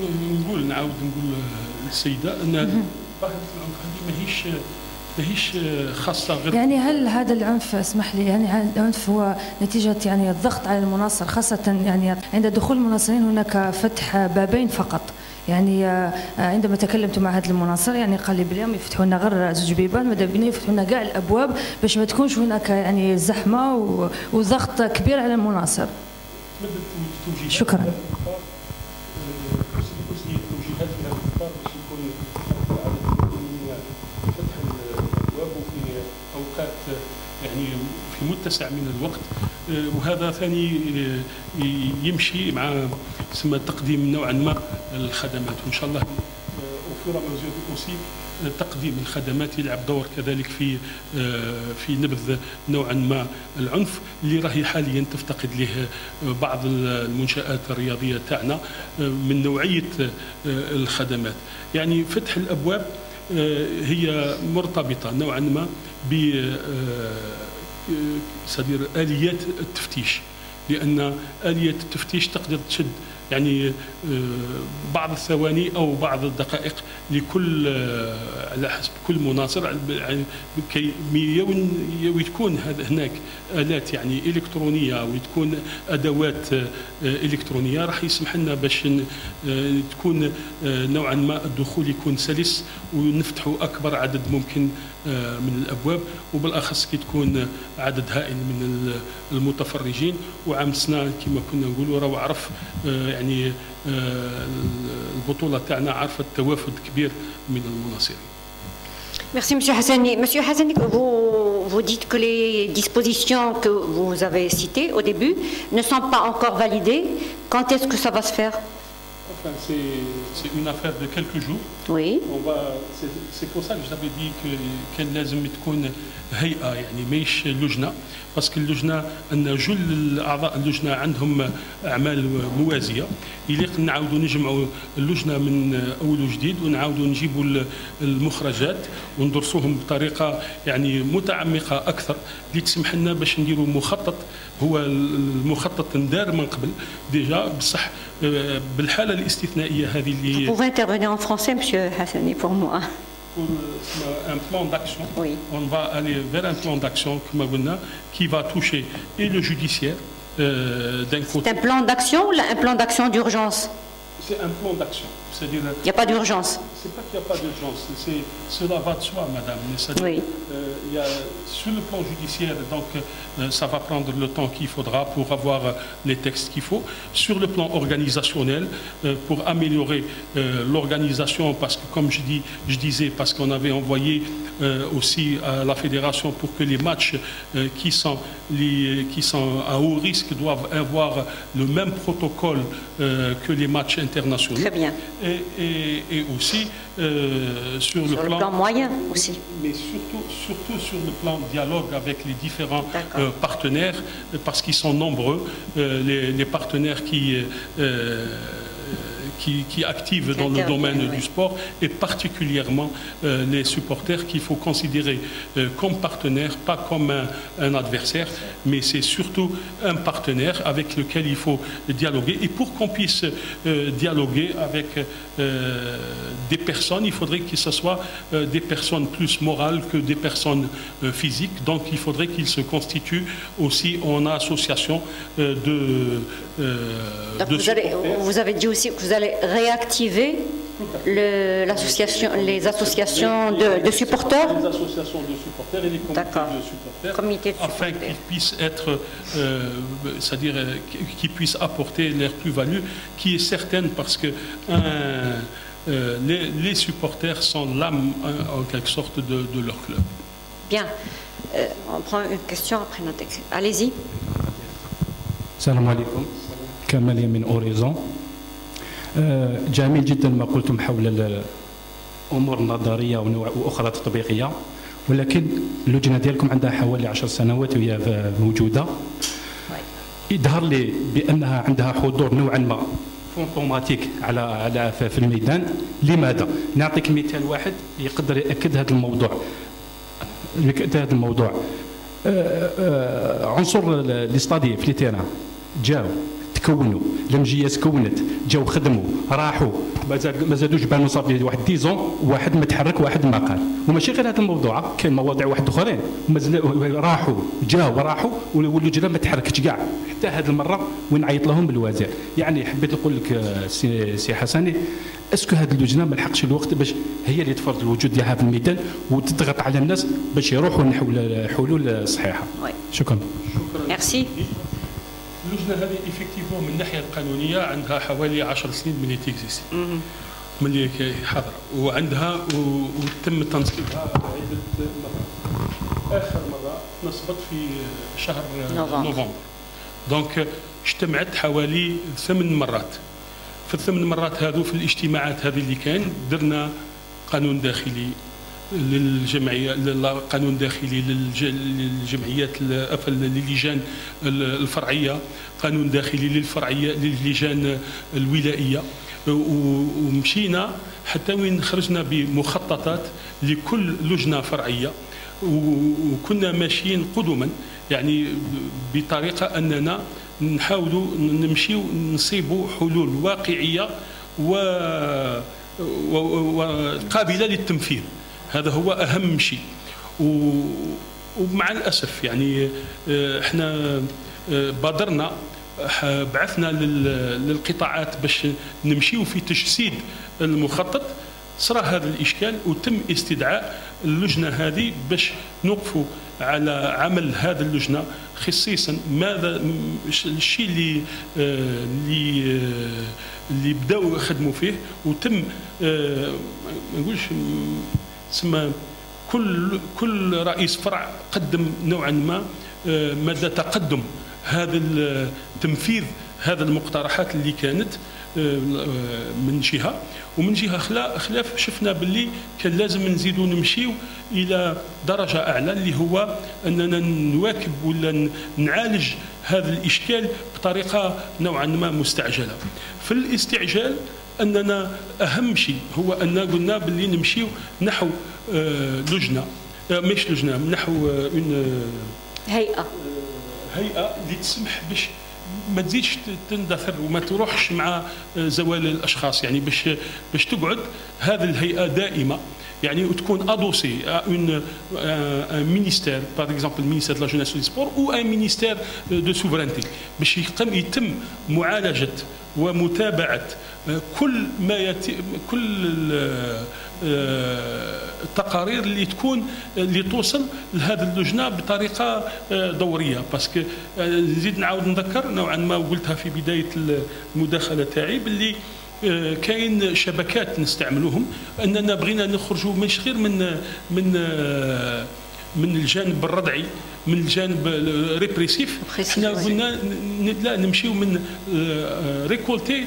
Speaker 2: نعاود نقول للسيدة أن ظاهرة العنف هذه ماهيش خاصة غير، يعني
Speaker 6: هل هذا العنف، اسمح لي، يعني العنف هو نتيجة يعني الضغط على المناصر، خاصة يعني عند دخول المناصرين هناك فتح بابين فقط، يعني عندما تكلمت مع هذا المناصر يعني قال لي باليوم يفتحوا لنا غير زوج بيبان، ماذا بينا يفتحوا لنا كاع الابواب باش ما تكونش هناك يعني زحمة وضغط كبير على المناصر. شكرا.
Speaker 2: يعني في متسع من الوقت، وهذا ثاني يمشي مع تقديم نوعا ما الخدمات، وان شاء الله وفي اوسي تقديم الخدمات يلعب دور كذلك في نبذ نوعا ما العنف اللي راهي حاليا تفتقد له بعض المنشآت الرياضيه تاعنا من نوعيه الخدمات. يعني فتح الابواب هي مرتبطة نوعا ما ب آليات التفتيش، لأن آلية التفتيش تقدر تشد يعني بعض الثواني أو بعض الدقائق لكل على حسب كل مناصر، كي وتكون هناك آلات يعني إلكترونية وتكون أدوات إلكترونية راح يسمح لنا باش تكون نوعا ما الدخول يكون سلس ونفتحوا أكبر عدد ممكن من الأبواب، وبالأخص كي تكون عدد هائل من المتفرجين. وعام سنة كما كنا نقولوا راهو عرف يعني البطولة تاعنا عرفت توافد كبير من المناصرين.
Speaker 1: Merci Monsieur Hassani. Monsieur Hassani, vous dites que les dispositions que vous avez citées au début ne sont pas encore validées. Quand est-ce que ça va se faire?
Speaker 2: Enfin, c'est une affaire de quelques jours.
Speaker 1: Oui.
Speaker 2: C'est pour ça que j'avais dit qu'elle لازم تكون هيئة يعني ماهيش لجنة، باسكو اللجنة أن جل أعضاء اللجنة عندهم أعمال موازية، يليق نعاودوا نجمعوا اللجنة من أول وجديد ونعاودوا نجيبوا المخرجات وندرسوهم بطريقة يعني متعمقة أكثر اللي تسمح لنا باش نديروا مخطط. هو المخطط ندار من قبل ديجا، بصح بالحالة الاستثنائية هذه اللي.
Speaker 1: Vous pouvez intervenir en français, Monsieur Hassani, pour moi.
Speaker 2: Pour un plan d'action,
Speaker 1: oui.
Speaker 2: On va aller vers un plan d'action qui va toucher et le judiciaire d'un côté.
Speaker 1: C'est un plan d'action ou un plan d'action d'urgence?
Speaker 2: C'est un plan d'action. C'est-à-dire,
Speaker 1: il n'y a pas d'urgence.
Speaker 2: C'est pas qu'il n'y a pas d'urgence. Cela va de soi, madame.
Speaker 1: Oui.
Speaker 2: Il y a, sur le plan judiciaire, donc ça va prendre le temps qu'il faudra pour avoir les textes qu'il faut. Sur le plan organisationnel, pour améliorer l'organisation, parce que comme je disais, parce qu'on avait envoyé aussi à la fédération pour que les matchs qui sont à haut risque doivent avoir le même protocole que les matchs internationaux.
Speaker 1: Très bien.
Speaker 2: Et aussi sur le
Speaker 1: plan moyen aussi.
Speaker 2: Mais surtout sur le plan dialogue avec les différents partenaires, qui est active dans le domaine du sport, et particulièrement les supporters qu'il faut considérer comme partenaires, pas comme un adversaire, mais c'est surtout un partenaire avec lequel il faut dialoguer. Et pour qu'on puisse dialoguer avec des personnes, il faudrait que ce soit des personnes plus morales que des personnes physiques. Donc il faudrait qu'ils se constituent aussi en association
Speaker 1: vous avez dit aussi que vous allez réactiver les associations de supporters.
Speaker 2: Les associations de supporters et les comités de supporters, afin qu'ils puissent être, c'est-à-dire qu'ils puissent apporter leur plus-value, qui est certaine, parce que les supporters sont l'âme en quelque sorte de leur club.
Speaker 1: Bien. On prend une question après notre texte. Allez-y.
Speaker 7: السلام عليكم. كمال من أوريزون. جميل جدا ما قلتم حول الأمور النظرية وأخرى تطبيقية، ولكن اللجنة ديالكم عندها حوالي 10 سنوات وهي موجودة. يظهر لي بأنها عندها حضور نوعا ما فانتوماتيك على في الميدان. لماذا؟ نعطيك مثال واحد يقدر يأكد هذا الموضوع. عنصر الاستادي في التيران جاو تكونوا، الامجيه تكونت، جاو خدموا، راحوا، ما زادوش بانوا صافي واحد 10 ans، واحد ما تحرك واحد ما قال. وماشي غير هذا الموضوع، كاين مواضيع واحد اخرين راحوا جاو وراحوا واللجنه ما تحركتش كاع حتى هذه المره، ونعيط لهم بالوزير. يعني حبيت نقول لك سي حسني، اسكو هذه اللجنه ما لحقش الوقت باش هي اللي تفرض الوجود ديالها في الميدان وتضغط على الناس باش يروحوا نحو حلول صحيحه. شكرا.
Speaker 1: ميرسي.
Speaker 2: اللجنه هذه افكتيفون من الناحيه القانونيه عندها حوالي 10 سنين من تيكزيست، ملي حاضره، وعندها وتم تنصيبها عده مرات. اخر مره نصبت في شهر نوفمبر. دونك اجتمعت حوالي 8 مرات. في ال8 مرات هذو، في الاجتماعات هذه اللي كان، درنا قانون داخلي للجمعيه، قانون داخلي للجمعيات للجان الفرعيه، قانون داخلي للجان الولائيه، ومشينا حتى وين خرجنا بمخططات لكل لجنه فرعيه، وكنا ماشيين قدما، يعني بطريقه اننا نحاولوا نمشيو نصيبوا حلول واقعيه وقابله للتنفيذ. هذا هو اهم شيء. ومع الاسف يعني احنا بادرنا، بعثنا للقطاعات باش نمشيو في تجسيد المخطط، صرا هذا الاشكال وتم استدعاء اللجنه هذه باش نوقفوا على عمل هذه اللجنه خصيصا. ماذا الشيء اللي بداوا يخدموا فيه، وتم ما نقولش سما كل رئيس فرع قدم نوعا ما مدى تقدم هذا التنفيذ، هذا المقترحات اللي كانت من جهه، ومن جهه خلاف شفنا باللي كان لازم نزيدوا نمشيو الى درجه اعلى، اللي هو اننا نواكب ولا نعالج هذا الاشكال بطريقه نوعا ما مستعجله. في الاستعجال اننا اهم شيء هو ان قلنا باللي نمشيو نحو لجنه، مش لجنه، نحو
Speaker 1: هيئه
Speaker 2: اللي تسمح باش ما تزيدش تندثر وما تروحش مع زوال الاشخاص، يعني باش تقعد هذه الهيئه دائمه، يعني وتكون ادوسي un ministère par exemple le ministère de la jeunesse et du sport ou un ministère de souveraineté، باش يتم معالجه ومتابعه كل ما كل التقارير اللي توصل لهذه اللجنه بطريقه دوريه. باسكو نزيد نعاود نذكر نوعا ما، وقلتها في بدايه المداخله تاعي، باللي كاين شبكات نستعملوهم، اننا بغينا نخرجوا مش غير من الجانب الردعي، من الجانب الريبريسيف. احنا قلنا لا، نمشيو من ريكولتي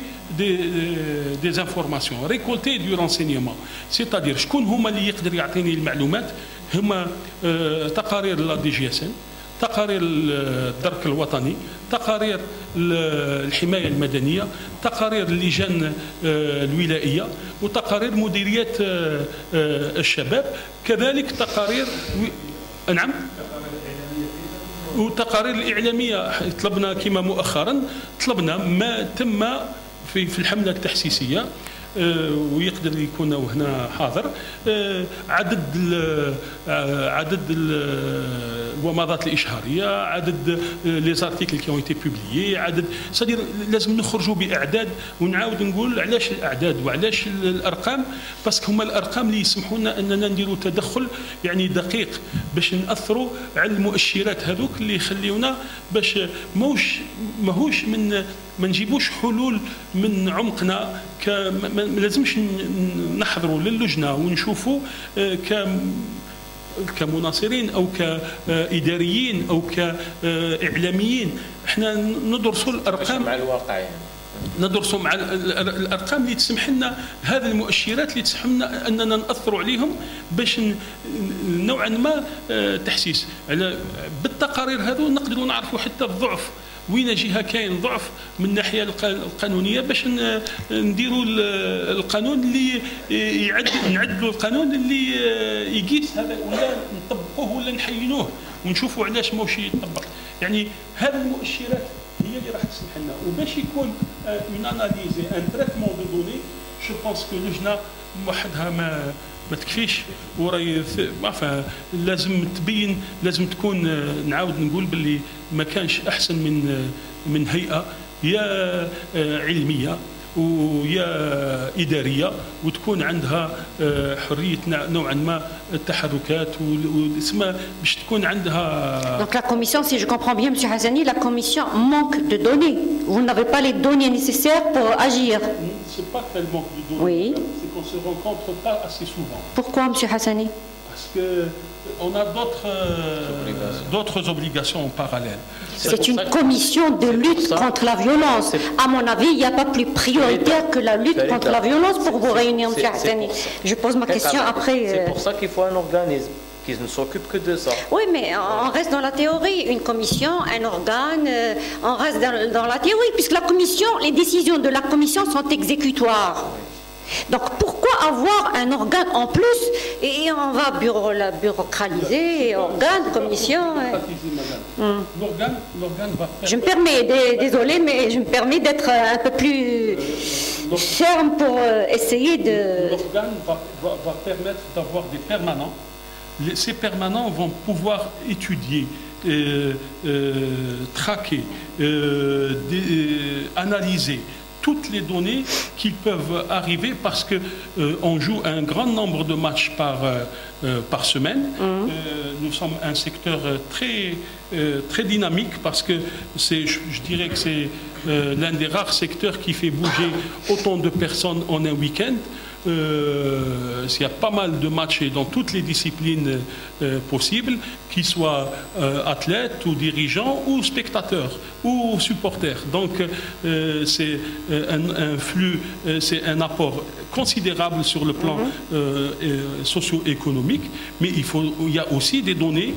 Speaker 2: دي زانفورماسيون، ريكولتي دو رانسينيومون، سيتادير شكون هما اللي يقدر يعطيني المعلومات؟ هما تقارير لا دي جي اس ان، تقارير الدرك الوطني، تقارير الحماية المدنية، تقارير اللجان الولائية، وتقارير مديريات الشباب، كذلك تقارير نعم وتقارير الإعلامية. طلبنا كما مؤخرا طلبنا ما تم في الحملة التحسيسية، ويقدر يكون هنا حاضر، عدد الومضات الإشهارية، عدد لي زارتيكل كي اون ايتي بوبليي، عدد صدير لازم نخرجوا بأعداد، ونعاود نقول علاش الأعداد وعلاش الأرقام، باسكو هما الأرقام اللي يسمحوا لنا أننا نديروا تدخل يعني دقيق باش نأثروا على المؤشرات هذوك اللي يخليونا باش ماهوش ما نجيبوش حلول من عمقنا، ما لازمش نحضروا للجنة ونشوفوا كمناصرين أو كإداريين أو كإعلاميين، احنا ندرسوا الأرقام
Speaker 3: مع الواقع يعني.
Speaker 2: ندرسوا مع الارقام اللي تسمح لنا، هذه المؤشرات اللي تسمح لنا اننا ناثروا عليهم باش نوعا ما تحسيس. بالتقارير هذو نقدروا نعرفوا حتى الضعف، وين جهه كاين ضعف من الناحيه القانونيه باش نديروا القانون اللي نعدلوا القانون اللي يقيس هذا، ولا نطبقوه ولا نحينوه ونشوفوا علاش ماهوش يطبق. يعني هذه المؤشرات هي اللي راح تسمح لنا، وباش يكون اون اناليزي ان تريتمون دو دوني، جو بونس كو اللجنه وحدها ما تكفيش، وراي لازم تبين، لازم تكون نعاود نقول باللي ما كانش احسن من هيئه يا علميه ويا إدارية، وتكون عندها حرية نوعا ما التحركات واسمها باش تكون عندها.
Speaker 1: Donc la commission, si je comprends bien, M. Hassani, la commission manque de données. Vous n'avez pas les données nécessaires pour agir.
Speaker 2: C'est pas qu'elle manque de données,
Speaker 1: oui.
Speaker 2: C'est qu'on se rencontre pas assez souvent.
Speaker 1: Pourquoi, M. Hassani?
Speaker 2: Parce que on a d'autres obligations en parallèle.
Speaker 1: C'est une commission de lutte contre la violence. À mon avis, il n'y a pas plus prioritaire que la lutte contre la violence pour vous réunir, M. Hassani. Je pose ma question après.
Speaker 3: C'est pour ça qu'il faut un organisme qui ne s'occupe que de ça.
Speaker 1: Oui, mais on reste dans la théorie. Une commission, un organe, on reste dans la théorie, puisque la commission, les décisions de la commission sont exécutoires. Donc pourquoi avoir un organe en plus et on va bureaucratiser, organe, commission.
Speaker 2: L'organe va.
Speaker 1: Je me permets, désolé, mais je me permets d'être un peu plus ferme pour essayer de.
Speaker 2: L'organe va permettre d'avoir des permanents. Ces permanents vont pouvoir étudier, traquer, analyser toutes les données qui peuvent arriver, parce qu'on joue un grand nombre de matchs par semaine. Nous sommes un secteur très dynamique, parce que je dirais que c'est l'un des rares secteurs qui fait bouger autant de personnes en un week-end. Il y a pas mal de matchs dans toutes les disciplines possibles, qu'ils soient athlètes ou dirigeants ou spectateurs ou supporters. Donc c'est un flux, c'est un apport considérable sur le plan socio-économique, mais il y a aussi des données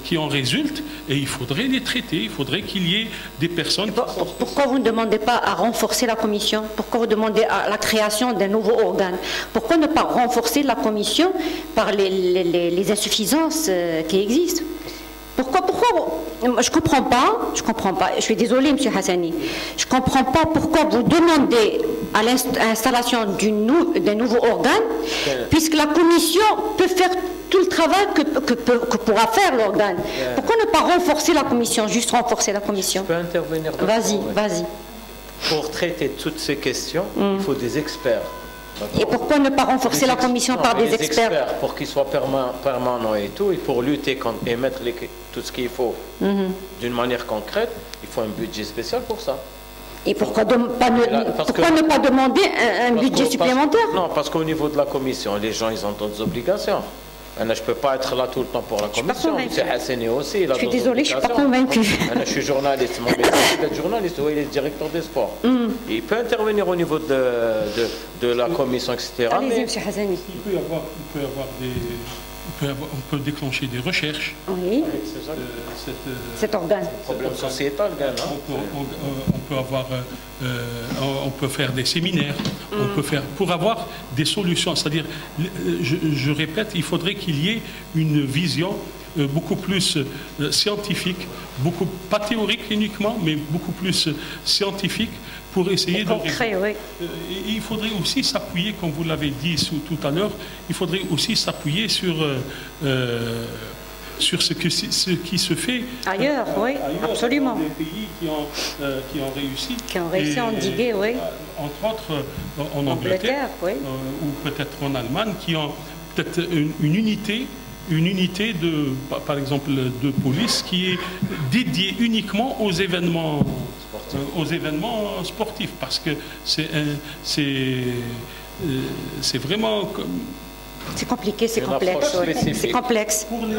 Speaker 2: qui en résultent, et il faudrait les traiter, il faudrait qu'il y ait des personnes...
Speaker 1: Pourquoi vous ne demandez pas à renforcer la commission? Pourquoi vous demandez à la création d'un nouveau organe? Pourquoi ne pas renforcer la commission par les insuffisances qui existent? Pourquoi je comprends pas, je suis désolée, M. Hassani, je ne comprends pas pourquoi vous demandez à l'installation d'un nouveau organe, puisque la commission peut faire tout le travail que pourra faire l'organe. Pourquoi ne pas renforcer la commission, juste renforcer la commission?
Speaker 3: Je peux intervenir?
Speaker 1: Vas-y.
Speaker 3: Pour traiter toutes ces questions, il faut des experts.
Speaker 1: Et pourquoi ne pas renforcer la commission par des experts?
Speaker 3: Pour qu'ils soient permanents et tout, et pour lutter et mettre tout ce qu'il faut d'une manière concrète, il faut un budget spécial pour ça.
Speaker 1: Et pourquoi ne pas demander un budget supplémentaire?
Speaker 3: Non, parce qu'au niveau de la commission, les gens, ils ont d'autres obligations. Je ne peux pas être là tout le temps pour la commission. C'est Hassani aussi.
Speaker 1: Je suis désolée, je ne suis pas convaincue.
Speaker 3: Je suis journaliste. Mon métier, c'est d'être journaliste. Oui, il est directeur des sports. Il peut intervenir au niveau de la commission, etc.
Speaker 1: Allez-y, M. Hassani.
Speaker 2: Il peut y avoir peut déclencher des recherches.
Speaker 1: Oui. Cet organe.
Speaker 3: Problème sociétal,
Speaker 2: on peut faire des séminaires, on peut faire pour avoir des solutions. C'est-à-dire, je répète, il faudrait qu'il y ait une vision beaucoup plus scientifique, pas théorique uniquement, mais beaucoup plus scientifique pour essayer de résoudre. Il faudrait aussi s'appuyer, comme vous l'avez dit tout à l'heure, il faudrait aussi s'appuyer sur ce qui se fait
Speaker 1: ailleurs, oui, absolument.
Speaker 2: Des pays qui ont réussi.
Speaker 1: Qui ont réussi à endiguer, oui.
Speaker 2: Entre autres en Angleterre,
Speaker 1: oui.
Speaker 2: Ou peut-être en Allemagne, qui ont peut-être une unité par exemple, de police qui est dédiée uniquement aux événements sportifs, parce que c'est vraiment
Speaker 1: c'est compliqué, c'est complexe. C'est complexe.
Speaker 4: Pour les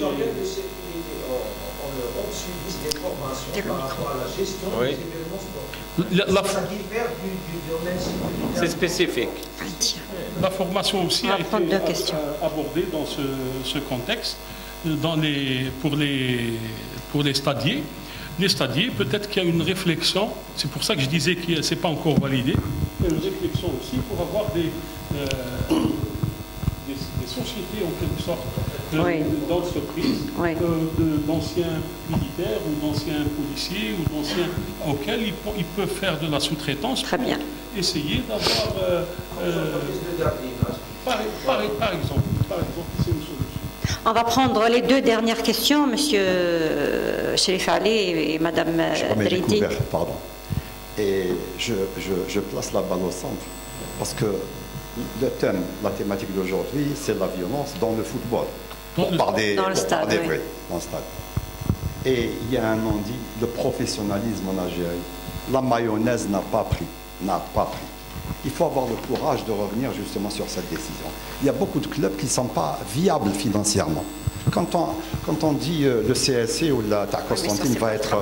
Speaker 4: organes de sécurité, on subit des formations par rapport à la gestion des événements sportifs. Ça diffère du domaine civil.
Speaker 3: C'est spécifique.
Speaker 2: La formation aussi a été abordée dans ce contexte pour les stadiers. Les stadiers, peut-être qu'il y a une réflexion, c'est pour ça que je disais que ce n'est pas encore validé, il y a une réflexion aussi pour avoir des sociétés en quelque sorte d'entreprises, d'anciens militaires ou d'anciens policiers ou d'anciens auxquels ils peuvent faire de la sous-traitance pour essayer d'avoir par exemple, c'est une solution.
Speaker 1: On va prendre les deux dernières questions, Monsieur Cherif Ali et Madame Dridi.
Speaker 5: Pardon. Et je place la balle au centre parce que le thème, la thématique d'aujourd'hui, c'est la violence dans le football.
Speaker 1: Dans le stade.
Speaker 5: Et il y a un non-dit, le professionnalisme en Algérie. La mayonnaise n'a pas pris. Il faut avoir le courage de revenir justement sur cette décision. Il y a beaucoup de clubs qui ne sont pas viables financièrement. Quand on dit le CSC ou la Constantine va être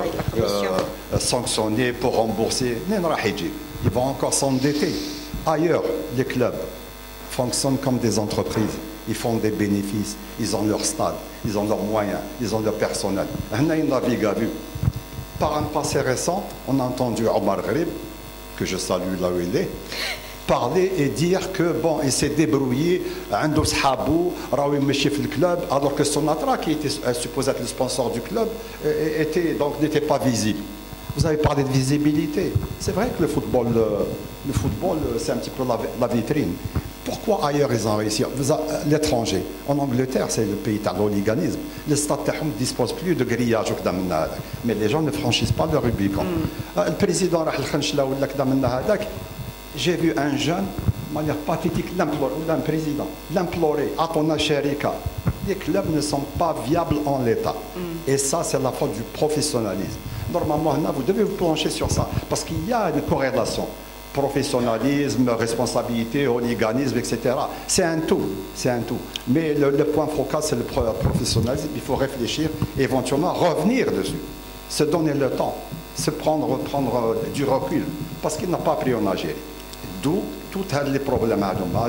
Speaker 5: sanctionné pour rembourser, ils vont encore s'endetter. Ailleurs, les clubs fonctionnent comme des entreprises. Ils font des bénéfices, ils ont leur stade, ils ont leurs moyens, ils ont leur personnel. Par un passé récent, on a entendu Omar Ghrib, que je salue là où il est, parler et dire que bon, il s'est débrouillé, عنده صحابو راهو يمشي في الكلوب, alors que Sonatra, qui était supposé être le sponsor du club, n'était pas visible. Vous avez parlé de visibilité. C'est vrai que le football c'est un petit peu la vitrine. Pourquoi ailleurs ils ont réussi? L'étranger. En Angleterre, c'est le pays de l'hooliganisme. Les stades ne disposent plus de grillage. Mais les gens ne franchissent pas le Rubicon. Le président, j'ai vu un jeune, de manière pathétique, un président, l'implorer, Atona Sharika. Les clubs ne sont pas viables en l'état. Et ça, c'est la faute du professionnalisme. Normalement, vous devez vous plancher sur ça, parce qu'il y a une corrélation. Professionnalisme, responsabilité, hooliganisme, etc. C'est un tout. Mais le point focal, c'est le professionnalisme. Il faut réfléchir, éventuellement revenir dessus, se donner le temps, prendre du recul, parce qu'il n'a pas pris en Algérie. D'où tous les problèmes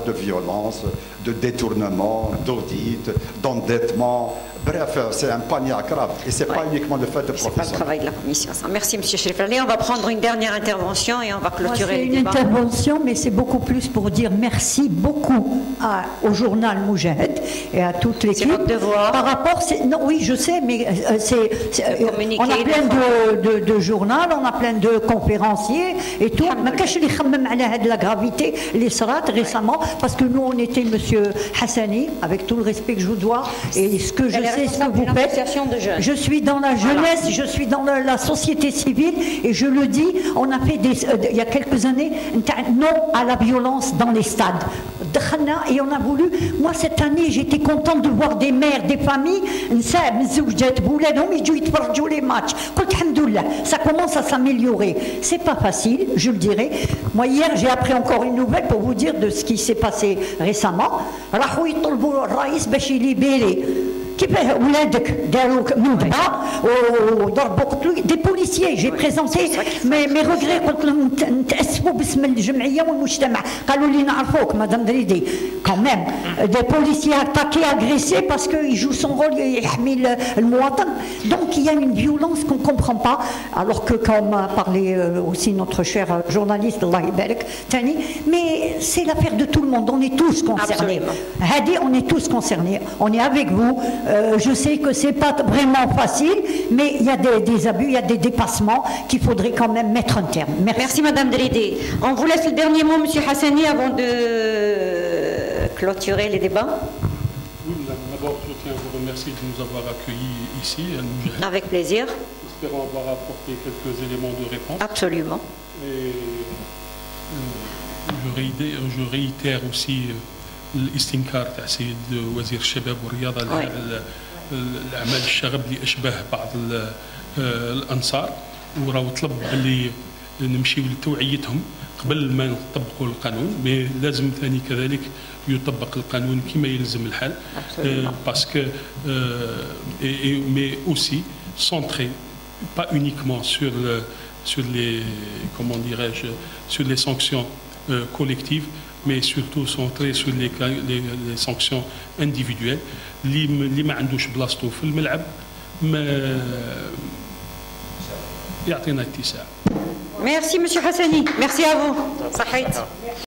Speaker 5: de violence, de détournement, d'audit, d'endettement. Bref, c'est un panier à crabe. Et ce n'est pas uniquement le fait de professionnel.
Speaker 1: C'est pas le travail de la commission. Ça. Merci, M. Cherif Ali. On va prendre une dernière intervention et on va clôturer le débat.
Speaker 8: C'est une intervention, mais c'est beaucoup plus pour dire merci beaucoup au journal Moujahid et à toute l'équipe.
Speaker 1: C'est votre devoir.
Speaker 8: Par rapport, non, oui, je sais, mais on a plein de journaux, on a plein de conférenciers et tout. Mais qu'est-ce qu'il y a de la gravité, les SRAT récemment, parce que nous, on était M. Hassani, avec tout le respect que je vous dois, et ce que je sais, ce que vous faites. Je suis dans la jeunesse, je suis dans la société civile, et je le dis, on a fait il y a quelques années, non à la violence dans les stades. Et on a voulu, moi cette année, j'étais contente de voir des mères, des familles, les matchs. Ça commence à s'améliorer. C'est pas facile, je le dirais. Moi hier, j'ai appris encore une nouvelle pour vous dire de ce qui s'est passé récemment. كيفاه ولادك داروا منذبه وضربوا قتلوا دي بوليسيي. جي بريزونتي مي روغري قلت لهم نتاسفوا باسم الجمعيه والمجتمع. قالوا لي نعرفوك مدام دريدي كون ميم دي بوليسيي اتاكي اغريسي باسكو يجو سون رول يحمي المواطن. دونك il y a une violence qu'on ne comprend pas, alors que comme a parlé aussi notre cher journaliste Allah يبارك ثاني, mais c'est l'affaire de tout le monde, on est tous concernés. Hadi, on est tous concernés, on est avec vous. Je sais que c'est pas vraiment facile, mais il y a des abus, il y a des dépassements qu'il faudrait quand même mettre un terme. Merci.
Speaker 1: Merci Madame Dridé. On vous laisse le dernier mot, Monsieur Hassani, avant de clôturer les débats.
Speaker 2: Oui, d'abord, je tiens à vous remercier de nous avoir accueillis ici.
Speaker 1: Avec plaisir.
Speaker 2: Espérons avoir apporté quelques éléments de réponse.
Speaker 1: Absolument.
Speaker 2: Et je réitère aussi الاستنكار تاع سيد وزير الشباب والرياضه الاعمال الشغب اللي اشبه بعض الانصار، وراهو طلب اللي نمشيو لتوعيتهم قبل ما نطبقوا القانون. مي لازم ثاني كذلك يطبق القانون كما يلزم الحال، باسكو مي اوسي سونتري pas uniquement sur les comment dirais-je sur les sanctions collectives, mais surtout centré sur les sanctions individuelles. اللي ما عندوش بلاصتو في الملعب ما يعطينا اتساع.
Speaker 1: Merci Monsieur Hassani, merci à vous. صحيت.